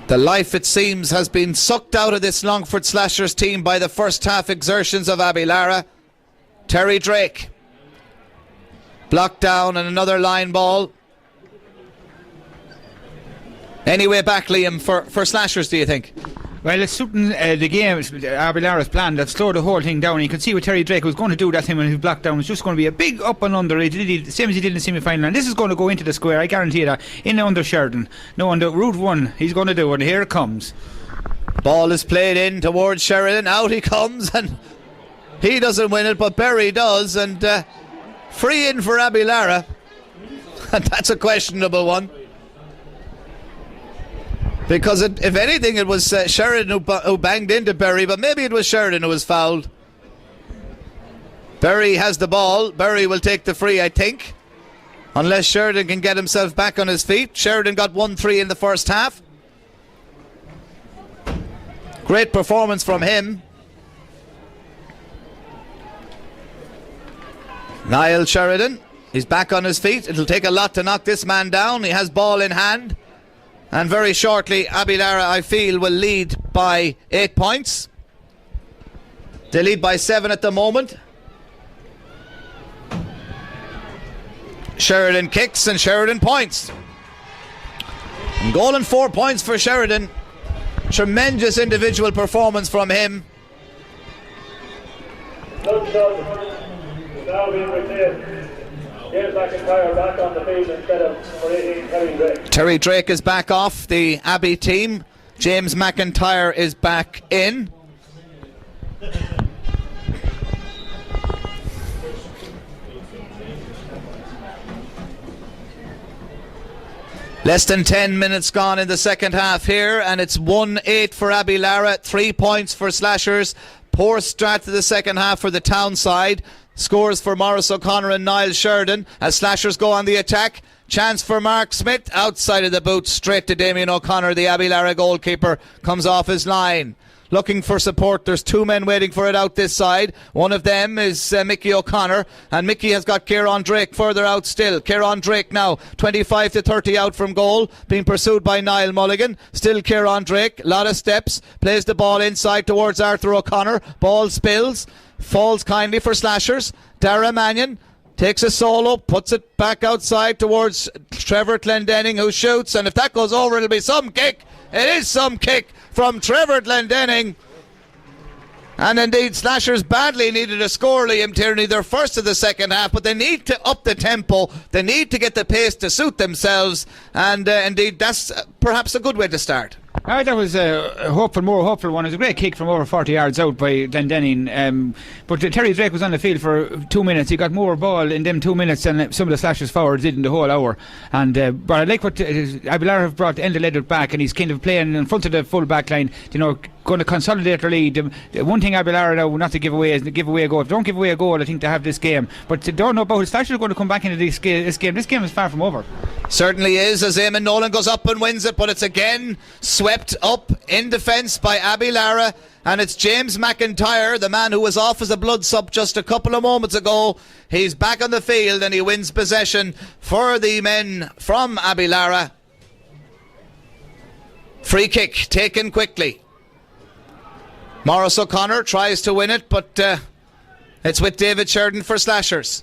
The life, it seems, has been sucked out of this Longford Slashers team by the first half exertions of Abbeylara. Terry Drake blocked down, and another line ball. Any way back, Liam, for Slashers, do you think? Well, it's suiting the game, Abbeyara's plan, that slowed the whole thing down. You can see what Terry Drake was going to do that thing when he was blocked down. It's just going to be a big up and under, same as he did in the semi-final. And this is going to go into the square, I guarantee you that, in under Sheridan. No, under Route 1, he's going to do it, and here it comes. Ball is played in towards Sheridan. Out he comes, and he doesn't win it, but Berry does, and free in for Abbeylara. And that's a questionable one. Because if anything, it was Sheridan who banged into Berry, but maybe it was Sheridan who was fouled. Berry has the ball. Berry will take the free, I think. Unless Sheridan can get himself back on his feet. Sheridan got 1-3 in the first half. Great performance from him. Niall Sheridan, he's back on his feet. It'll take a lot to knock this man down. He has ball in hand. And very shortly, Abbeylara, I feel, will lead by 8 points. They lead by 7 at the moment. Sheridan kicks and Sheridan points. And goal and 4 points for Sheridan. Tremendous individual performance from him. Now being replaced. James McIntyre back on the field instead of number 18, Terry Drake. Terry Drake is back off the Abbey team. James McIntyre is back in. Less than 10 minutes gone in the second half here, and it's 1-8 for Abbeylara, 3 points for Slashers. Poor start to the second half for the town side. Scores for Maurice O'Connor and Niall Sheridan as Slashers go on the attack. Chance for Mark Smith. Outside of the boot, straight to Damien O'Connor. The Abbeylara goalkeeper comes off his line. Looking for support. There's two men waiting for it out this side. One of them is Mickey O'Connor, and Mickey has got Kieran Drake further out still. Kieran Drake now 25 to 30 out from goal, being pursued by Niall Mulligan. Still Kieran Drake, lot of steps, plays the ball inside towards Arthur O'Connor. Ball spills, falls kindly for Slashers. Dara Mannion takes a solo, puts it back outside towards Trevor Clendenning, who shoots, and if that goes over, it'll be some kick. It is some kick from Trevor Clendenning. And indeed, Slashers badly needed a score, Liam Tierney. They're first of the second half, but they need to up the tempo. They need to get the pace to suit themselves. And indeed, that's perhaps a good way to start. That was a more hopeful one. It was a great kick from over 40 yards out by Clendenning. But Terry Drake was on the field for 2 minutes. He got more ball in them 2 minutes than some of the Slashers forwards did in the whole hour. But I like what Abbeylara have brought Enda Leonard back, and he's kind of playing in front of the full back line, going to consolidate their lead. One thing Abbeylara now not to give away is to give away a goal. If they don't give away a goal, I think they have this game. But they don't know about it. Slashers are going to come back into this game. This game is far from over. Certainly is, as Eamon Nolan goes up and wins it, but it's again swept up in defence by Abbeylara, and it's James McIntyre, the man who was off as a blood sub just a couple of moments ago. He's back on the field and he wins possession for the men from Abbeylara. Free kick taken quickly. Maurice O'Connor tries to win it, but it's with David Sheridan for Slashers.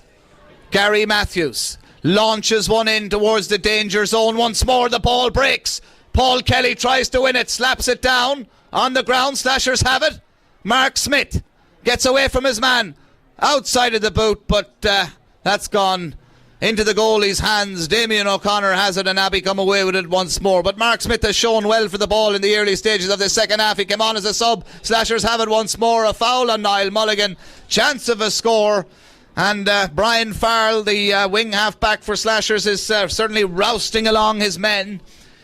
Gary Matthews launches one in towards the danger zone once more. The ball breaks. Paul Kelly tries to win it, slaps it down on the ground. Slashers have it. Mark Smith gets away from his man outside of the boot, but that's gone into the goalie's hands. Damien O'Connor has it, and Abbey come away with it once more. But Mark Smith has shown well for the ball in the early stages of the second half. He came on as a sub. Slashers have it once more. A foul on Niall Mulligan. Chance of a score. And Brian Farrell, the wing half-back for Slashers, is certainly rousting along his men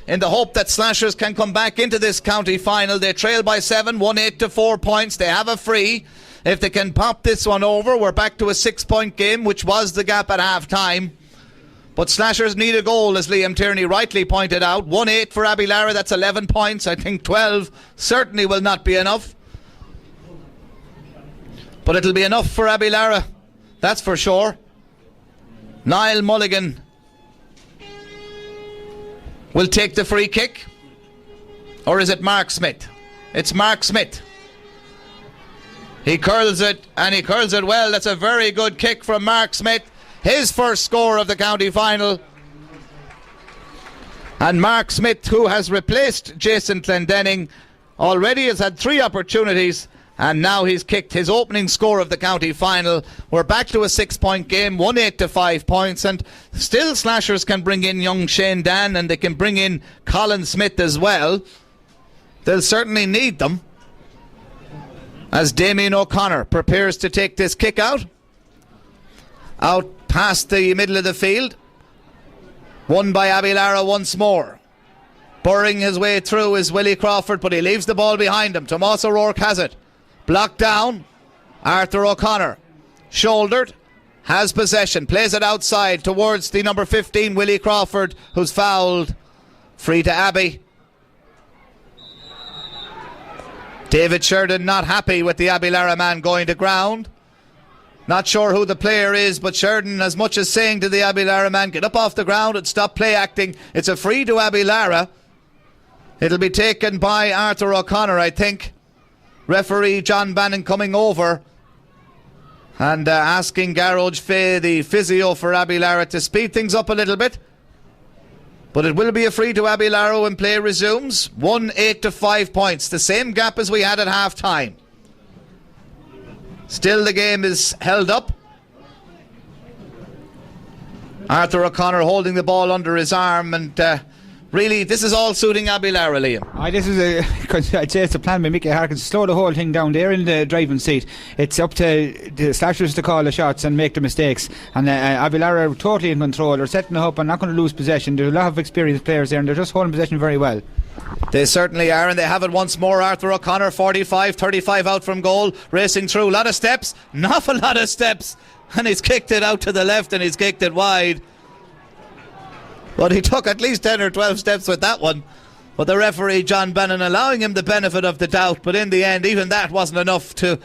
in the hope that Slashers can come back into this county final. They trail by 7, 1-8 to 4 points. They have a free. If they can pop this one over, we're back to a 6-point game, which was the gap at half-time. But Slashers need a goal, as Liam Tierney rightly pointed out. 1-8 for Abbeylara, that's 11 points. I think 12 certainly will not be enough. But it'll be enough for Abbeylara, that's for sure. Niall Mulligan will take the free kick. Or is it Mark Smith? It's Mark Smith. He curls it, and he curls it well. That's a very good kick from Mark Smith. His first score of the county final. And Mark Smith, who has replaced Jason Clendenning, already has had 3 opportunities, and now he's kicked his opening score of the county final. We're back to a 6-point game, 1-8 to 5 points, and still Slashers can bring in young Shane Dan, and they can bring in Colin Smith as well. They'll certainly need them, as Damien O'Connor prepares to take this kick out past the middle of the field. Won by Abbeylara once more. Burring his way through is Willie Crawford, but he leaves the ball behind him. Tomas O'Rourke has it. Blocked down. Arthur O'Connor, shouldered, has possession, plays it outside towards the number 15, Willie Crawford, who's fouled. Free to Abbey. David Sheridan not happy with the Abbeylara man going to ground. Not sure who the player is, but Sheridan as much as saying to the Abbeylara man, get up off the ground and stop play acting. It's a free to Abbeylara. It'll be taken by Arthur O'Connor, I think. Referee John Bannon coming over and asking Garage Fay, the physio for Abbeylara, to speed things up a little bit. But it will be a free to Abbeylara when play resumes. 1-8 to 5 points, the same gap as we had at half time. Still the game is held up. Arthur O'Connor holding the ball under his arm, and really this is all suiting Abbeylara, Liam. This is I'd say it's a plan by Mickey Harkins. Slow the whole thing down there in the driving seat. It's up to the Slashers to call the shots and make the mistakes, and Abbeylara are totally in control. They're setting it up and not going to lose possession. There's a lot of experienced players there, and they're just holding possession very well. They certainly are, and they have it once more. Arthur O'Connor, 35 out from goal, racing through. A lot of steps, an awful lot of steps, and he's kicked it out to the left and he's kicked it wide. But he took at least 10 or 12 steps with that one. But the referee, John Bannon, allowing him the benefit of the doubt. But in the end, even that wasn't enough to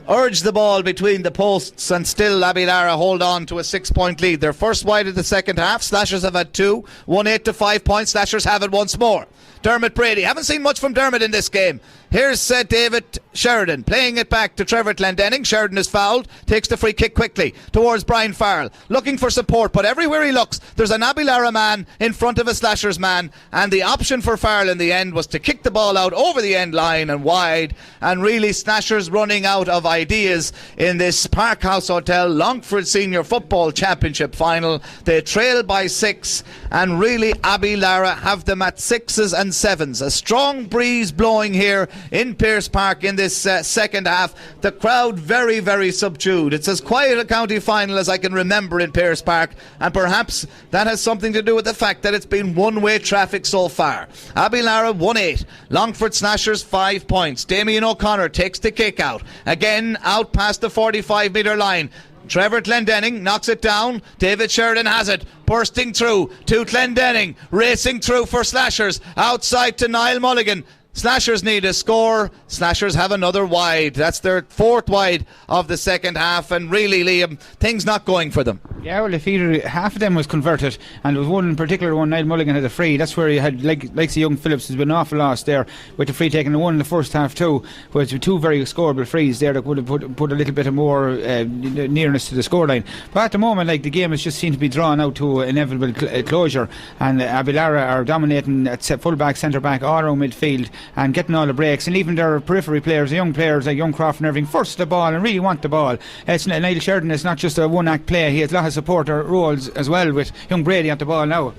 urge the ball between the posts, and still Abbeylara hold on to a 6-point lead. Their first wide of the second half. Slashers have had 2, 1-8 to 5 points. Slashers have it once more. Dermot Brady. Haven't seen much from Dermot in this game. Here's David Sheridan playing it back to Trevor Clendenning. Sheridan is fouled, takes the free kick quickly towards Brian Farrell, looking for support, but everywhere he looks there's an Abbeylara man in front of a Slashers man, and the option for Farrell in the end was to kick the ball out over the end line and wide, and really Slashers running out of ideas in this Parkhouse Hotel Longford Senior Football Championship final. They trail by 6, and really Abbeylara have them at 6s and 7s. A strong breeze blowing here in Pearse Park in this second half. The crowd very, very subdued. It's as quiet a county final as I can remember in Pearse Park, and perhaps that has something to do with the fact that it's been one-way traffic so far. Abbeylara 1-8, Longford Slashers 5 points. Damien O'Connor takes the kick out, again out past the 45-metre line. Trevor Clendenning knocks it down. David Sheridan has it, bursting through to Clendenning, racing through for Slashers, outside to Niall Mulligan. Slashers need a score. Slashers have another wide. That's their 4th wide of the second half, and really, Liam, things not going for them. Yeah, well, if either half of them was converted, and there was one in particular, one Niall Mulligan had a free, that's where he had, like young Phillips has been an awful loss there with the free taking, the one in the first half too, with 2 very scoreable frees there that would have put a little bit of more nearness to the scoreline. But at the moment, the game has just seemed to be drawn out to inevitable closure, and Abbeylara are dominating at full-back, centre-back, all around midfield, and getting all the breaks, and even their periphery players, the young players like Young Croft and everything, first the ball and really want the ball. Niall Sheridan is not just a one-act play, he has a lot of supporter roles as well, with young Brady at the ball now.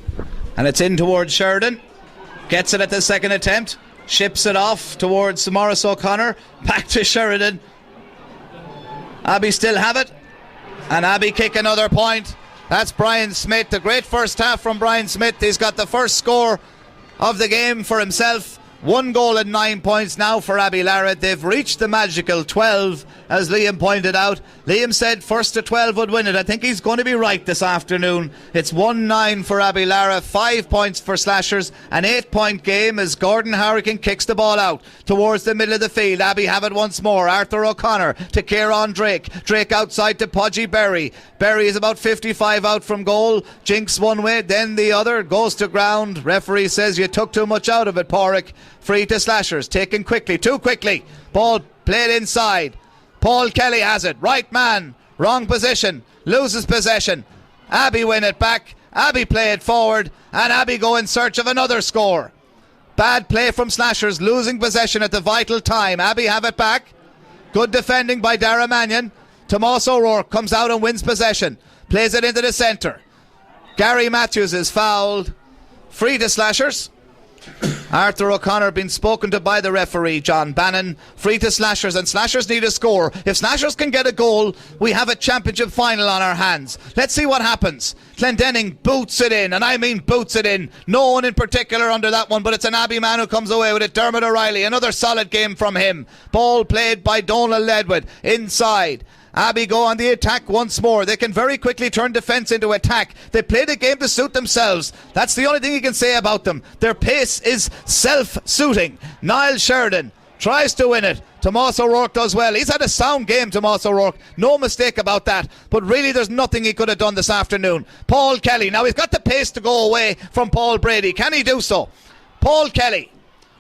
And it's in towards Sheridan, gets it at the second attempt, ships it off towards Morris O'Connor, back to Sheridan. Abbey still have it, and Abbey kick another point. That's Brian Smith. A great first half from Brian Smith. He's got the first score of the game for himself. 1 goal and 9 points now for Abbeylara. They've reached the magical 12, as Liam pointed out. Liam said first to 12 would win it. I think he's going to be right this afternoon. It's 1-9 for Abbeylara, 5 points for Slashers. An 8-point game as Gordon Harrigan kicks the ball out towards the middle of the field. Abbey have it once more. Arthur O'Connor to Kieran Drake. Drake outside to Podgy Berry. Berry is about 55 out from goal. Jinks one way, then the other. Goes to ground. Referee says you took too much out of it, Porrick. Free to Slashers, taken quickly, too quickly. Ball played inside. Paul Kelly has it, right man, wrong position, loses possession. Abbey win it back, Abbey play it forward, and Abbey go in search of another score. Bad play from Slashers, losing possession at the vital time. Abbey have it back. Good defending by Dara Mannion. Tomas O'Rourke comes out and wins possession, plays it into the centre. Gary Matthews is fouled. Free to Slashers. Arthur O'Connor been spoken to by the referee, John Bannon. Free to Slashers, and Slashers need a score. If Slashers can get a goal, we have a championship final on our hands. Let's see what happens. Clendenning boots it in, and I mean boots it in. No one in particular under that one, but it's an Abbey man who comes away with it. Dermot O'Reilly, another solid game from him. Ball played by Donal Ledwood inside. Abbey go on the attack once more. They can very quickly turn defence into attack. They play the game to suit themselves. That's the only thing you can say about them. Their pace is self-suiting. Niall Sheridan tries to win it. Tomas O'Rourke does well. He's had a sound game, Tomas O'Rourke. No mistake about that. But really there's nothing he could have done this afternoon. Paul Kelly. Now he's got the pace to go away from Paul Brady. Can he do so? Paul Kelly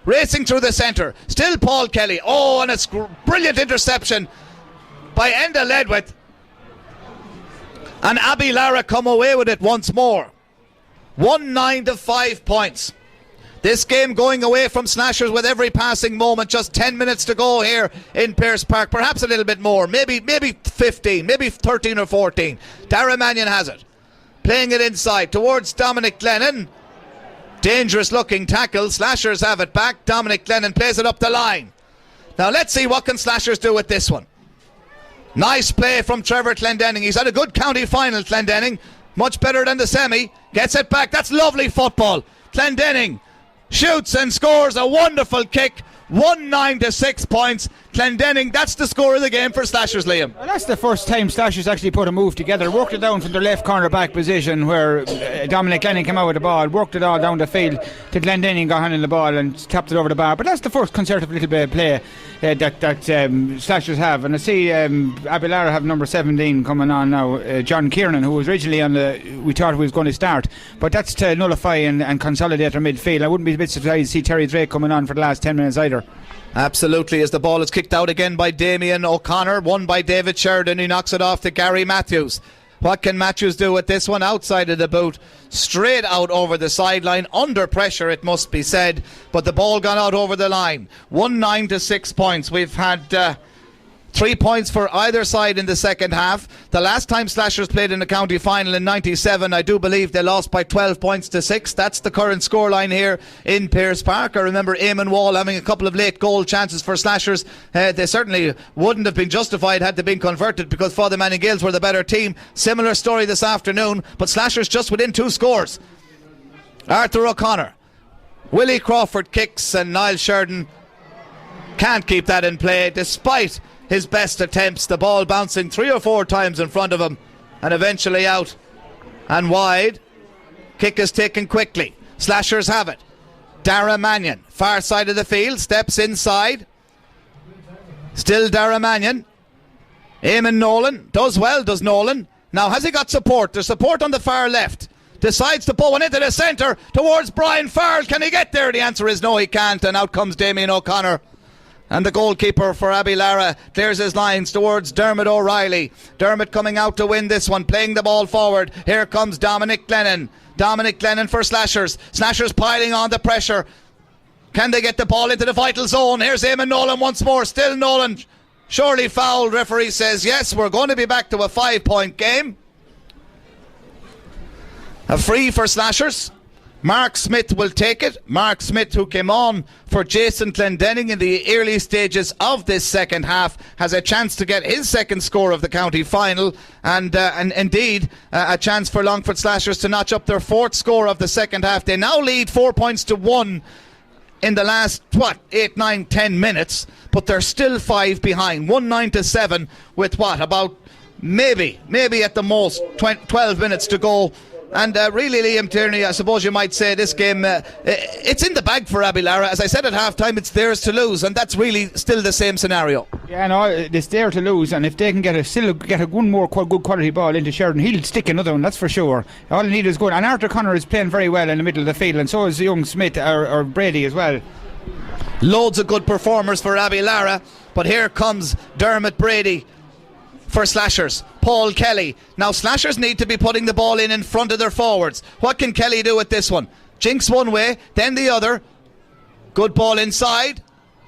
racing through the centre. Still Paul Kelly. Oh, and it's brilliant interception by Enda Ledwith, and Abbeylara come away with it once more. 1-9 to 5 points. This game going away from Slashers with every passing moment. Just 10 minutes to go here in Pearse Park. Perhaps a little bit more. Maybe 15, maybe 13 or 14. Dara Mannion has it. Playing it inside towards Dominic Glennon. Dangerous looking tackle. Slashers have it back. Dominic Glennon plays it up the line. Now let's see what can Slashers do with this one. Nice play from Trevor Clendenning. He's had a good county final, Clendenning. Much better than the semi. Gets it back. That's lovely football. Clendenning shoots and scores a wonderful kick. 1-9 to 6 points. Clendenning. That's the score of the game for Slashers, Liam. Well, that's the first time Slashers actually put a move together. Worked it down from their left corner back position where Dominic Lennon came out with the ball. Worked it all down the field to Clendenning, got handling the ball and tapped it over the bar. But that's the first concerted little bit of play that Slashers have. And I see Abbeylara have number 17 coming on now, John Kiernan, who was originally we thought he was going to start. But that's to nullify and consolidate their midfield. I wouldn't be a bit surprised to see Terry Drake coming on for the last 10 minutes either. Absolutely, as the ball is kicked out again by Damien O'Connor, won by David Sheridan, who knocks it off to Gary Matthews. What can Matthews do with this one? Outside of the boot, straight out over the sideline, under pressure it must be said, but the ball gone out over the line. 1-9 to 6 points. We've had 3 points for either side in the second half. The last time Slashers played in the county final in 97, I do believe they lost by 12 points to 6. That's the current scoreline here in Pearse Park. I remember Eamon Wall having a couple of late goal chances for Slashers. They certainly wouldn't have been justified had they been converted because Father Manning Gales were the better team. Similar story this afternoon, but Slashers just within 2 scores. Arthur O'Connor, Willie Crawford kicks, and Niall Sheridan can't keep that in play despite his best attempts. The ball bouncing 3 or 4 times in front of him and eventually out and wide. Kick is taken quickly. Slashers have it. Dara Mannion, far side of the field, steps inside. Still Dara Mannion. Eamon Nolan does well, does Nolan. Now has he got support? There's support on the far left. Decides to pull one into the centre towards Brian Farrell. Can he get there? The answer is no, he can't, and out comes Damien O'Connor. And the goalkeeper for Abbeylara clears his lines towards Dermot O'Reilly. Dermot coming out to win this one, playing the ball forward. Here comes Dominic Glennon. Dominic Glennon for Slashers. Slashers piling on the pressure. Can they get the ball into the vital zone? Here's Eamon Nolan once more. Still Nolan. Surely fouled. Referee says yes, we're going to be back to a 5-point game. A free for Slashers. Mark Smith will take it. Mark Smith, who came on for Jason Clendenning in the early stages of this second half, has a chance to get his second score of the county final, and indeed a chance for Longford Slashers to notch up their 4th score of the second half. They now lead 4 points to 1 in the last 8, 9, 10 minutes, but they're still 5 behind. 1-9 to 7 with about maybe at the most 12 minutes to go. And really, Liam Tierney, I suppose you might say this game, it's in the bag for Abbeylara. As I said at half-time, it's theirs to lose, and that's really still the same scenario. Yeah, no, it's there to lose, and if they can still get one more good quality ball into Sheridan, he'll stick another one, that's for sure. All he needs is good. And Arthur Connor is playing very well in the middle of the field, and so is young Smith, or Brady as well. Loads of good performers for Abbeylara, but here comes Dermot Brady for Slashers. Paul Kelly. Now Slashers need to be putting the ball in front of their forwards. What can Kelly do with this one? Jinks one way, then the other. Good ball inside.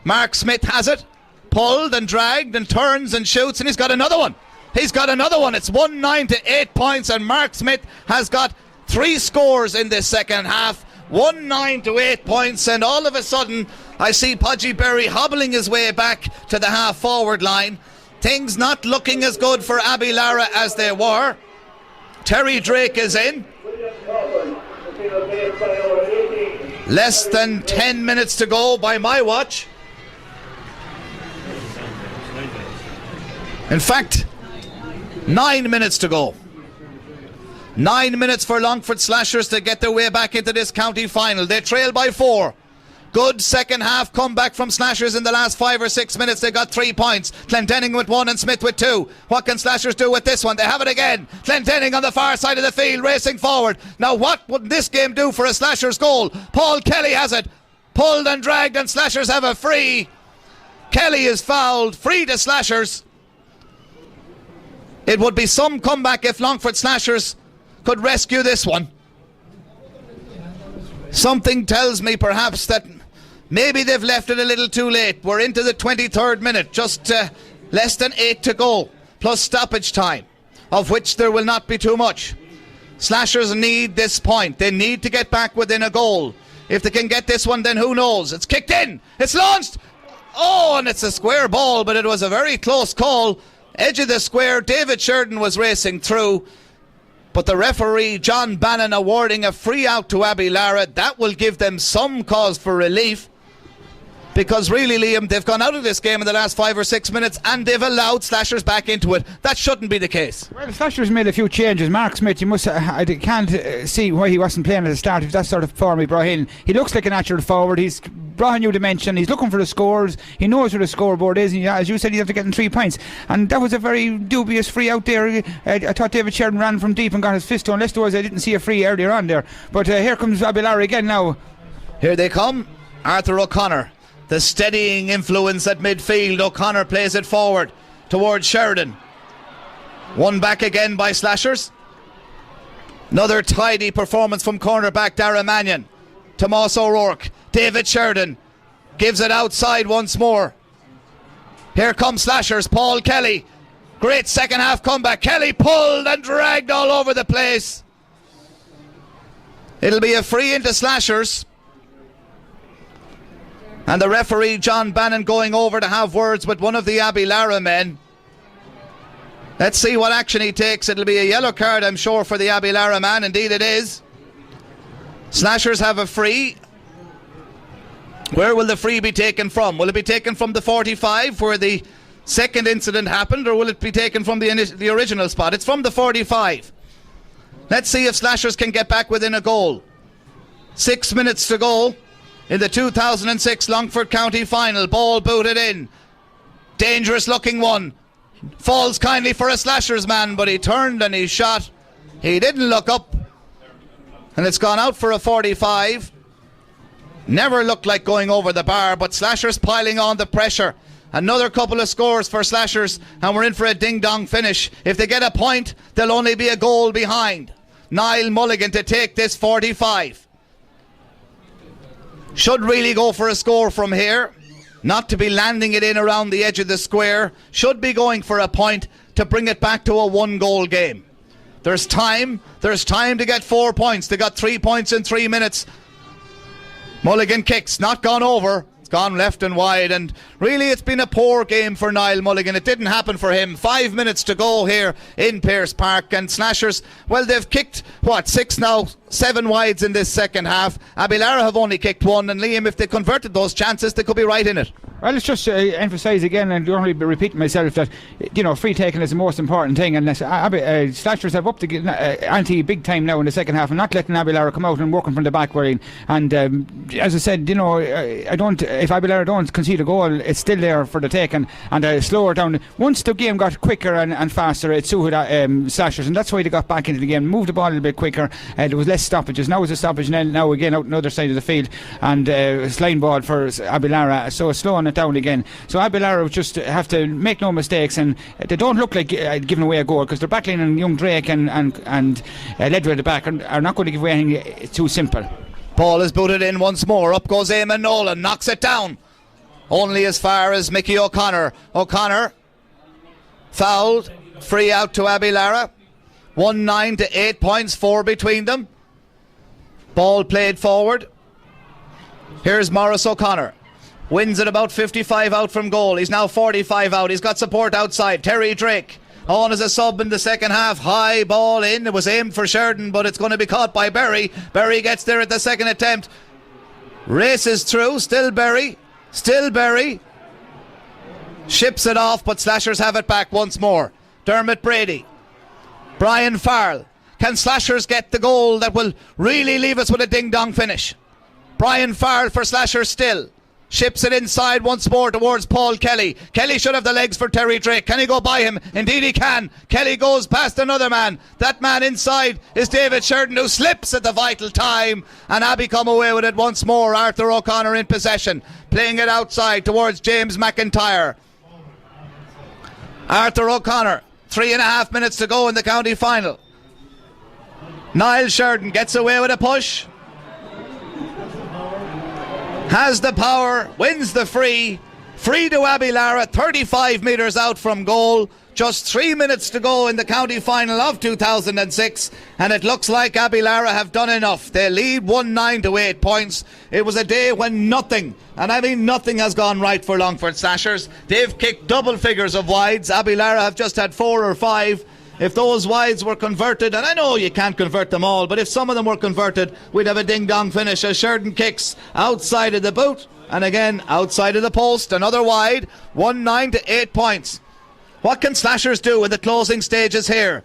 Mark Smith has it. Pulled and dragged and turns and shoots, and he's got another one. He's got another one. It's 1-9 to 8 points, and Mark Smith has got 3 scores in this second half. 1-9 to 8 points, and all of a sudden I see Podgy Berry hobbling his way back to the half forward line. Things not looking as good for Abbeylara as they were. Terry Drake is in. Less than 10 minutes to go by my watch. In fact, 9 minutes to go. 9 minutes for Longford Slashers to get their way back into this county final. They trail by 4. Good second half comeback from Slashers in the last 5 or 6 minutes. They got 3 points. Clendenning with 1 and Smith with 2. What can Slashers do with this one? They have it again. Clendenning on the far side of the field, racing forward. Now what would this game do for a Slashers goal? Paul Kelly has it. Pulled and dragged, and Slashers have a free. Kelly is fouled. Free to Slashers. It would be some comeback if Longford Slashers could rescue this one. Something tells me perhaps that maybe they've left it a little too late. We're into the 23rd minute, just less than 8 to go, plus stoppage time, of which there will not be too much. Slashers need this point. They need to get back within a goal. If they can get this one, then who knows? It's kicked in. It's launched. Oh, and it's a square ball, but it was a very close call. Edge of the square. David Sheridan was racing through. But the referee, John Bannon, awarding a free out to Abbeylara. That will give them some cause for relief. because really, Liam, they've gone out of this game in the last 5 or 6 minutes and they've allowed Slashers back into it. That shouldn't be the case. Well, Slashers made a few changes. Mark Smith, you must I can't see why he wasn't playing at the start. If that sort of form he brought in, he looks like a natural forward. He's brought a new dimension. He's looking for the scores. He knows where the scoreboard is, and as you said, he's after getting 3 points, and that was a very dubious free out there. I thought David Sheridan ran from deep and got his fist on. Unless there was, I didn't see a free earlier on there, but here comes Abbeylara again now. Here they come. Arthur O'Connor, the steadying influence at midfield. O'Connor plays it forward towards Sheridan. One back again by Slashers. Another tidy performance from cornerback Dara Mannion. Tomas O'Rourke. David Sheridan gives it outside once more. Here comes Slashers. Paul Kelly. Great second half comeback. Kelly pulled and dragged all over the place. It'll be a free into Slashers. And the referee John Bannon going over to have words with one of the Abbeylara men. Let's see what action he takes. It'll be a yellow card, I'm sure, for the Abbeylara man. Indeed it is. Slashers have a free. Where will the free be taken from? Will it be taken from the 45 where the second incident happened, or will it be taken from the original spot? It's from the 45. Let's see if Slashers can get back within a goal. 6 minutes to go in the 2006 Longford County final. Ball booted in. Dangerous looking one. Falls kindly for a Slashers man, but he turned and he shot. He didn't look up, and it's gone out for a 45. Never looked like going over the bar, but Slashers piling on the pressure. Another couple of scores for Slashers, and we're in for a ding-dong finish. If they get a point, they'll only be a goal behind. Niall Mulligan to take this 45. Should really go for a score from here. Not to be landing it in around the edge of the square. Should be going for a point to bring it back to a 1-goal game. There's time to get 4 points. They got 3 points in 3 minutes. Mulligan kicks, not gone over. It's gone left and wide, and really it's been a poor game for Niall Mulligan. It didn't happen for him. 5 minutes to go here in Pearse Park, and Slashers, well, they've kicked, 6 now, 7 wides in this second half. Abbeylara have only kicked 1, and Liam, if they converted those chances, they could be right in it. Well, let's just emphasise again, and don't really be repeating myself, that free taking is the most important thing, and Slashers have upped the ante big time now in the second half, and not letting Abbeylara come out and working from the back. And as I said, if Abbeylara don't concede a goal, it's still there for the take, and slower down. Once the game got quicker and faster, it suited Slashers, and that's why they got back into the game, moved the ball a little bit quicker. There was less stoppages. Now it's a stoppage, and now again out on the other side of the field, and line ball for Abbeylara, so slowing it down again. So Abbeylara just have to make no mistakes, and they don't look like giving away a goal, because they're backline and young Drake and Ledger at the back are not going to give away anything too simple. Ball is booted in once more. Up goes Eamon Nolan, knocks it down. Only as far as Mickey O'Connor. O'Connor fouled. Free out to Abbeylara. 1-9 to 8 points, 4 between them. Ball played forward. Here's Maurice O'Connor. Wins at about 55 out from goal. He's now 45 out. He's got support outside. Terry Drake on as a sub in the second half. High ball in. It was aimed for Sheridan, but it's going to be caught by Berry. Berry gets there at the second attempt. Races through. Still Berry. Ships it off, but Slashers have it back once more. Dermot Brady. Brian Farrell. Can Slashers get the goal that will really leave us with a ding-dong finish? Brian Farrell for Slashers still. Ships it inside once more towards Paul Kelly. Kelly should have the legs for Terry Drake. Can he go by him? Indeed he can. Kelly goes past another man. That man inside is David Sheridan, who slips at the vital time, and Abbey come away with it once more. Arthur O'Connor in possession, playing it outside towards James McIntyre. Arthur O'Connor, 3.5 minutes to go in the county final. Niall Sheridan gets away with a push. Has the power, wins the free to Abbeylara, 35 metres out from goal. Just 3 minutes to go in the county final of 2006, and it looks like Abbeylara have done enough. They lead 1-9 to 8 points. It was a day when nothing, and I mean nothing, has gone right for Longford Slashers. They've kicked double figures of wides. Abbeylara have just had 4 or 5. if those wides were converted, and I know you can't convert them all, but if some of them were converted, we'd have a ding-dong finish as Sheridan kicks outside of the boot, and again outside of the post. Another wide, 1-9 to 8 points. What can Slashers do in the closing stages here?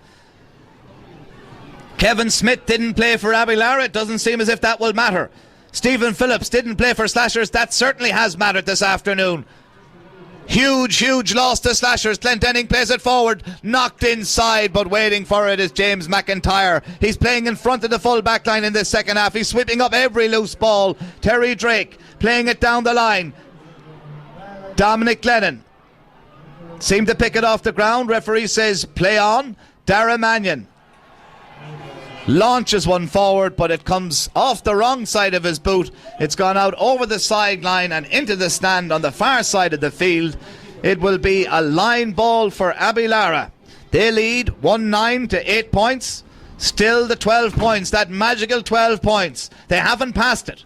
Kevin Smith didn't play for Abbeylara. It doesn't seem as if that will matter. Stephen Phillips didn't play for Slashers. That certainly has mattered this afternoon. Huge loss to Slashers. Glendenning plays it forward, knocked inside, but waiting for it is James McIntyre. He's playing in front of the full back line in this second half. He's sweeping up every loose ball. Terry Drake playing it down the line. Dominic Glennon seemed to pick it off the ground. Referee says play on. Dara Mannion launches one forward, but it comes off the wrong side of his boot. It's gone out over the sideline and into the stand on the far side of the field. It will be a line ball for Abbeylara. They lead 1-9 to 8 points. Still the 12 points, that magical 12 points. They haven't passed it.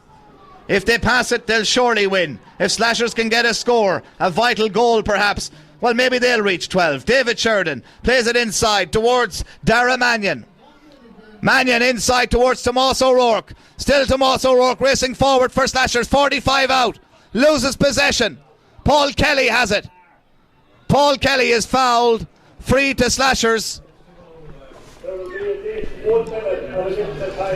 If they pass it, they'll surely win. If Slashers can get a score, a vital goal perhaps, well, maybe they'll reach 12. David Sheridan plays it inside towards Dara Mannion. Mannion inside towards Tomas O'Rourke. Still Tomas O'Rourke racing forward for Slashers. 45 out. Loses possession. Paul Kelly has it. Paul Kelly is fouled. Free to Slashers.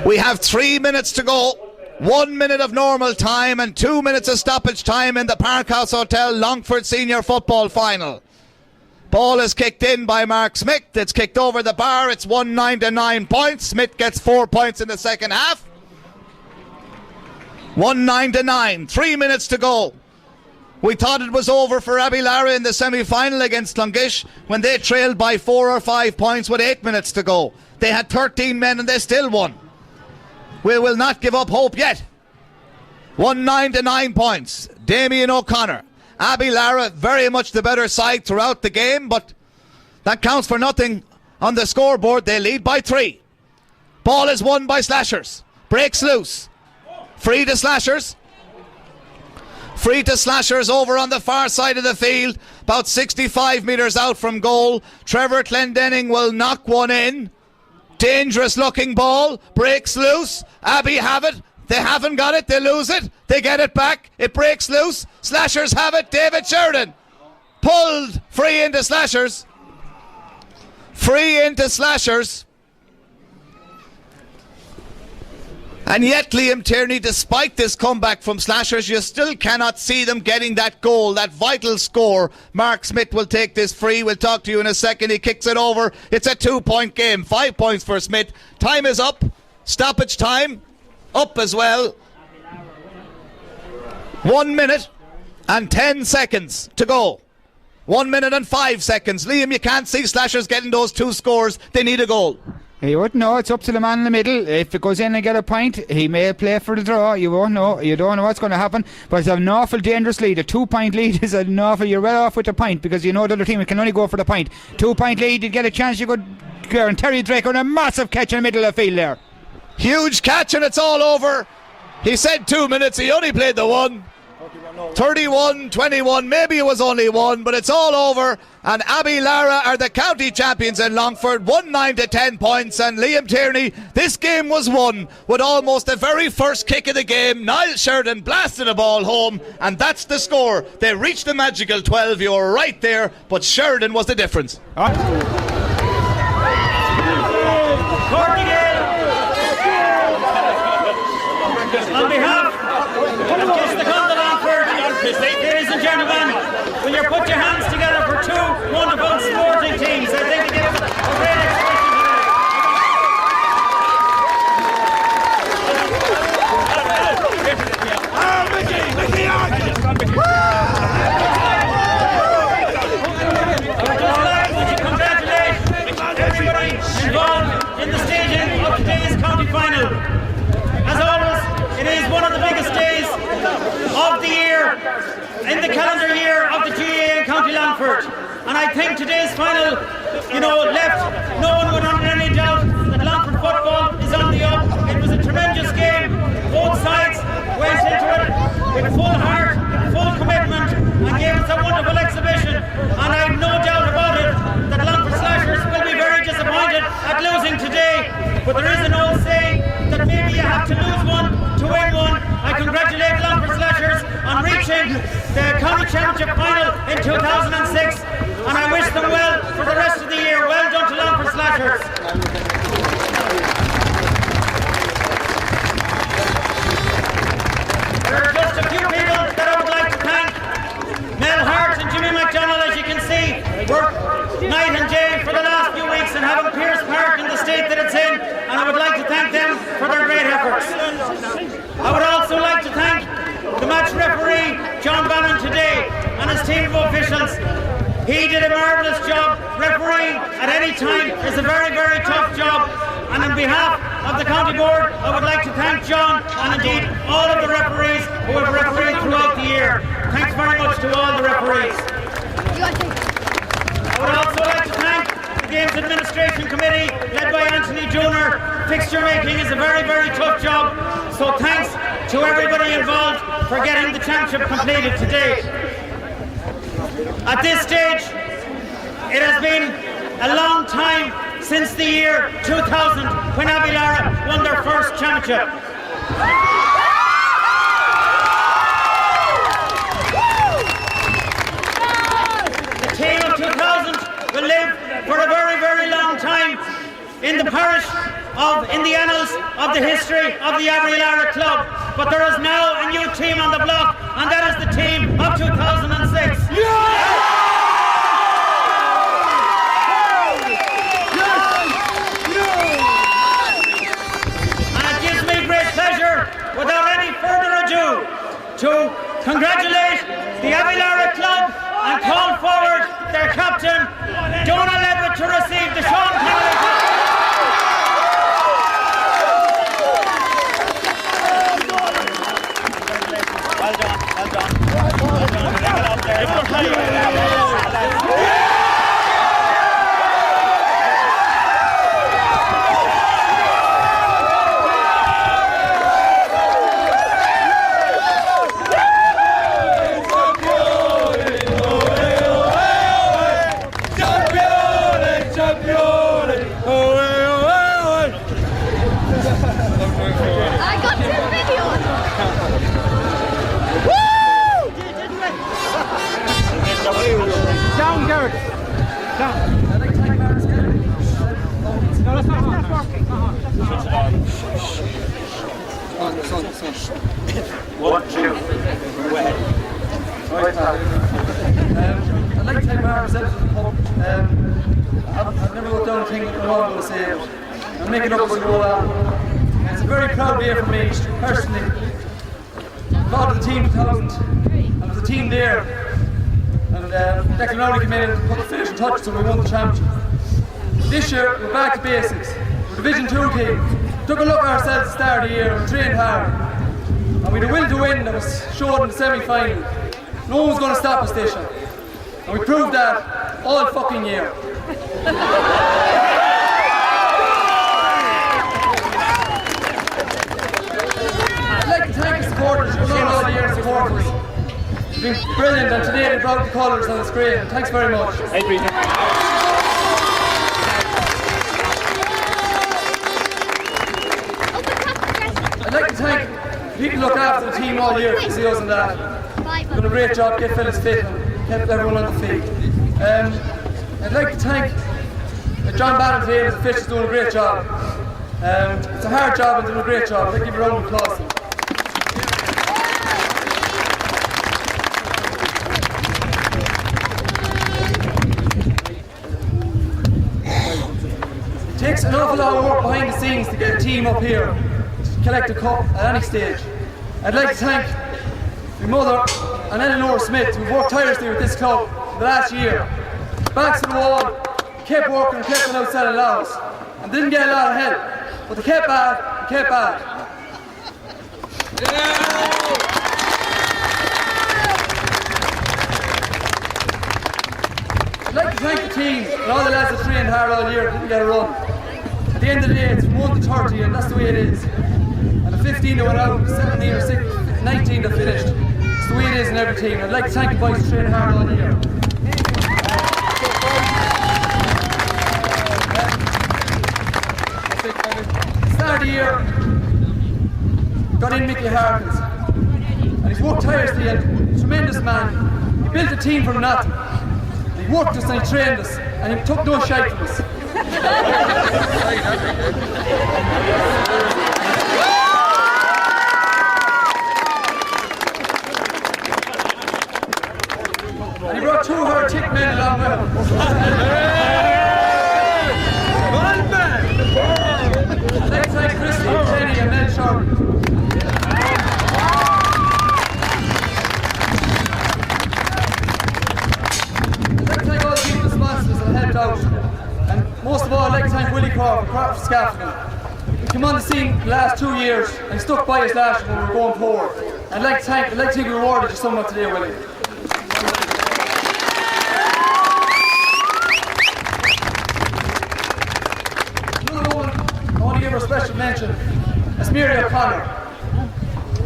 We have 3 minutes to go. 1 minute of normal time and 2 minutes of stoppage time in the Parkhouse Hotel Longford Senior Football Final. Ball is kicked in by Mark Smith. It's kicked over the bar. It's 1-9 to 9 points. Smith gets 4 points in the second half. 1-9 to 9. 3 minutes to go. We thought it was over for Abbeylara in the semi-final against Clongish when they trailed by 4 or 5 points with 8 minutes to go. They had 13 men and they still won. We will not give up hope yet. 1-9 to 9 points. Damien O'Connor. Abbeylara very much the better side throughout the game, but that counts for nothing on the scoreboard. They lead by 3. Ball is won by Slashers. Breaks loose. Free to Slashers. Free to Slashers over on the far side of the field, about 65 metres out from goal. Trevor Clendenning will knock one in. Dangerous looking ball. Breaks loose. Abbey have it. They haven't got it, they lose it, they get it back, it breaks loose, Slashers have it, David Sheridan pulled free into Slashers. Free into Slashers. And yet Liam Tierney, despite this comeback from Slashers, you still cannot see them getting that goal, that vital score. Mark Smith will take this free, we'll talk to you in a second. He kicks it over, it's a 2-point game, 5 points for Smith. Time is up, stoppage time up as well. 1 minute and 10 seconds to go. 1 minute and 5 seconds. Liam, you can't see Slashers getting those 2 scores. They need a goal. You wouldn't know. It's up to the man in the middle. If it goes in and get a point, he may play for the draw. You won't know. You don't know what's going to happen. But it's an awful dangerous lead. A 2-point lead is an awful. You're well off with the point because you know the other team can only go for the point. 2-point lead, you'd get a chance. You could. And Terry Drake on a massive catch in the middle of the field there. Huge catch and it's all over. He said 2 minutes, he only played the 1. 31-21, maybe it was only 1, but it's all over. And Abbeylara are the county champions in Longford, 1-9 to 10 points. And Liam Tierney, this game was won with almost the very first kick of the game. Niall Sheridan blasted the ball home, and that's the score. They reached the magical 12, you were right there, but Sheridan was the difference. On behalf of Kiss the Call of Longford, ladies and gentlemen, will you put your hands together for 2 wonderful sporting teams? I think they give a great congratulate everybody involved in the staging of today's county final. As always, it is one of the biggest days of the year, in the calendar year of the GAA in County Longford. And I think today's final, left no one would under any doubt that Longford football is on the up. It was a tremendous game. Both sides went into it with full heart, full commitment, and gave us a wonderful exhibition. And I have no doubt about it that Longford Slashers will be very disappointed but there is an old saying that maybe you have to lose one to win one. I congratulate Longford Slashers on reaching the county championship final in 2006, and I wish them well for the rest of the year. Well done to Longford Slashers. There are just a few people that I would like to thank. Mel Hart and Jimmy McDonald, as you can see, work night and day for the last few weeks and having Pierce Park in the state that it's in, and I would like to thank them for their great efforts. I would also like to thank the match referee, John Bannon, today, and his team of officials. He did a marvellous job. Refereeing at any time is a very, very tough job, and on behalf of the county board, I would like to thank John and indeed all of the referees who have refereed throughout the year. Thanks very much to all the referees. I would also like to thank the Games Administration Committee led by Anthony Jr. Fixture making is a very, very tough job, so thanks to everybody involved for getting the championship completed today. At this stage, it has been a long time since the year 2000 when Abbeylara won their first championship. The team of 2000 will live for a very, very long time in the parish in the annals of the history of the Abbeylara club. But there is now a new team on the block, and that is the team of 2006. Without any further ado, to congratulate the Abbeylara club and call forward their captain, Donald Levitt, to receive the Sean Connery Cup. Well done, well done. Well done. Down, Garrett. Down. No, that's not working. One, two. Go ahead. I'd like to take my representative to the pub. I've never wrote down a thing that I'm going to say. I'm making up as we go along. It's a very proud day for me, personally. Part of the team 2000. I was a team there. And Declan Rowley came in and put the finishing touches and we won the championship. This year, we're back to basics. We're a Division 2 team. Took a look at ourselves at the start of the year and trained hard. And we had a will to win that was shown in the semi-final. No one was going to stop us this year. And we proved that all fucking year. I'd like to thank the supporters who've been all year supporting us. It's been brilliant, and today they brought the colours on the screen. Thanks very much. I'd like to thank people who look after the team all year, physios and that. Done a great job, get fellas fit and kept everyone on the feet. I'd like to thank John Bannon today and his officials doing a great job. It's a hard job and doing a great job. I'd like to give a round of applause to them. It takes an awful lot of work behind the scenes to get a team up here to collect a cup at any stage. I'd like to thank my mother and Eleanor Smith, who worked tirelessly with this club for the last year. Backs to the wall, kept working and kept on outside of Laos, and didn't get a lot of help, but they kept at and kept at. I'd like to thank the team and all the lads that trained hard all year and didn't get a run. At the end of the day, it's from 1 to 30 and that's the way it is. And the 15 that went out, 17 or 19 that finished. It's the way it is in every team. I'd like to thank the boys for training hard all year. That's it, start of the year, got in Mickey Harkins. And he's worked tirelessly, and tremendous man. He built a team from nothing. He worked us and he trained us, and he took no shite from us. And he brought 2 hard-tick men along with him. Let's thank Christy, Jenny and Ned Sharp. Let's thank all the people, the sponsors that helped out. And most of all, I'd like to thank Willie Crawford for scaffolding. He came on the scene the last 2 years and he stuck by us last year when we were going forward. And I'd like to be rewarded you somewhat today, Willie. A special mention is Mary O'Connor.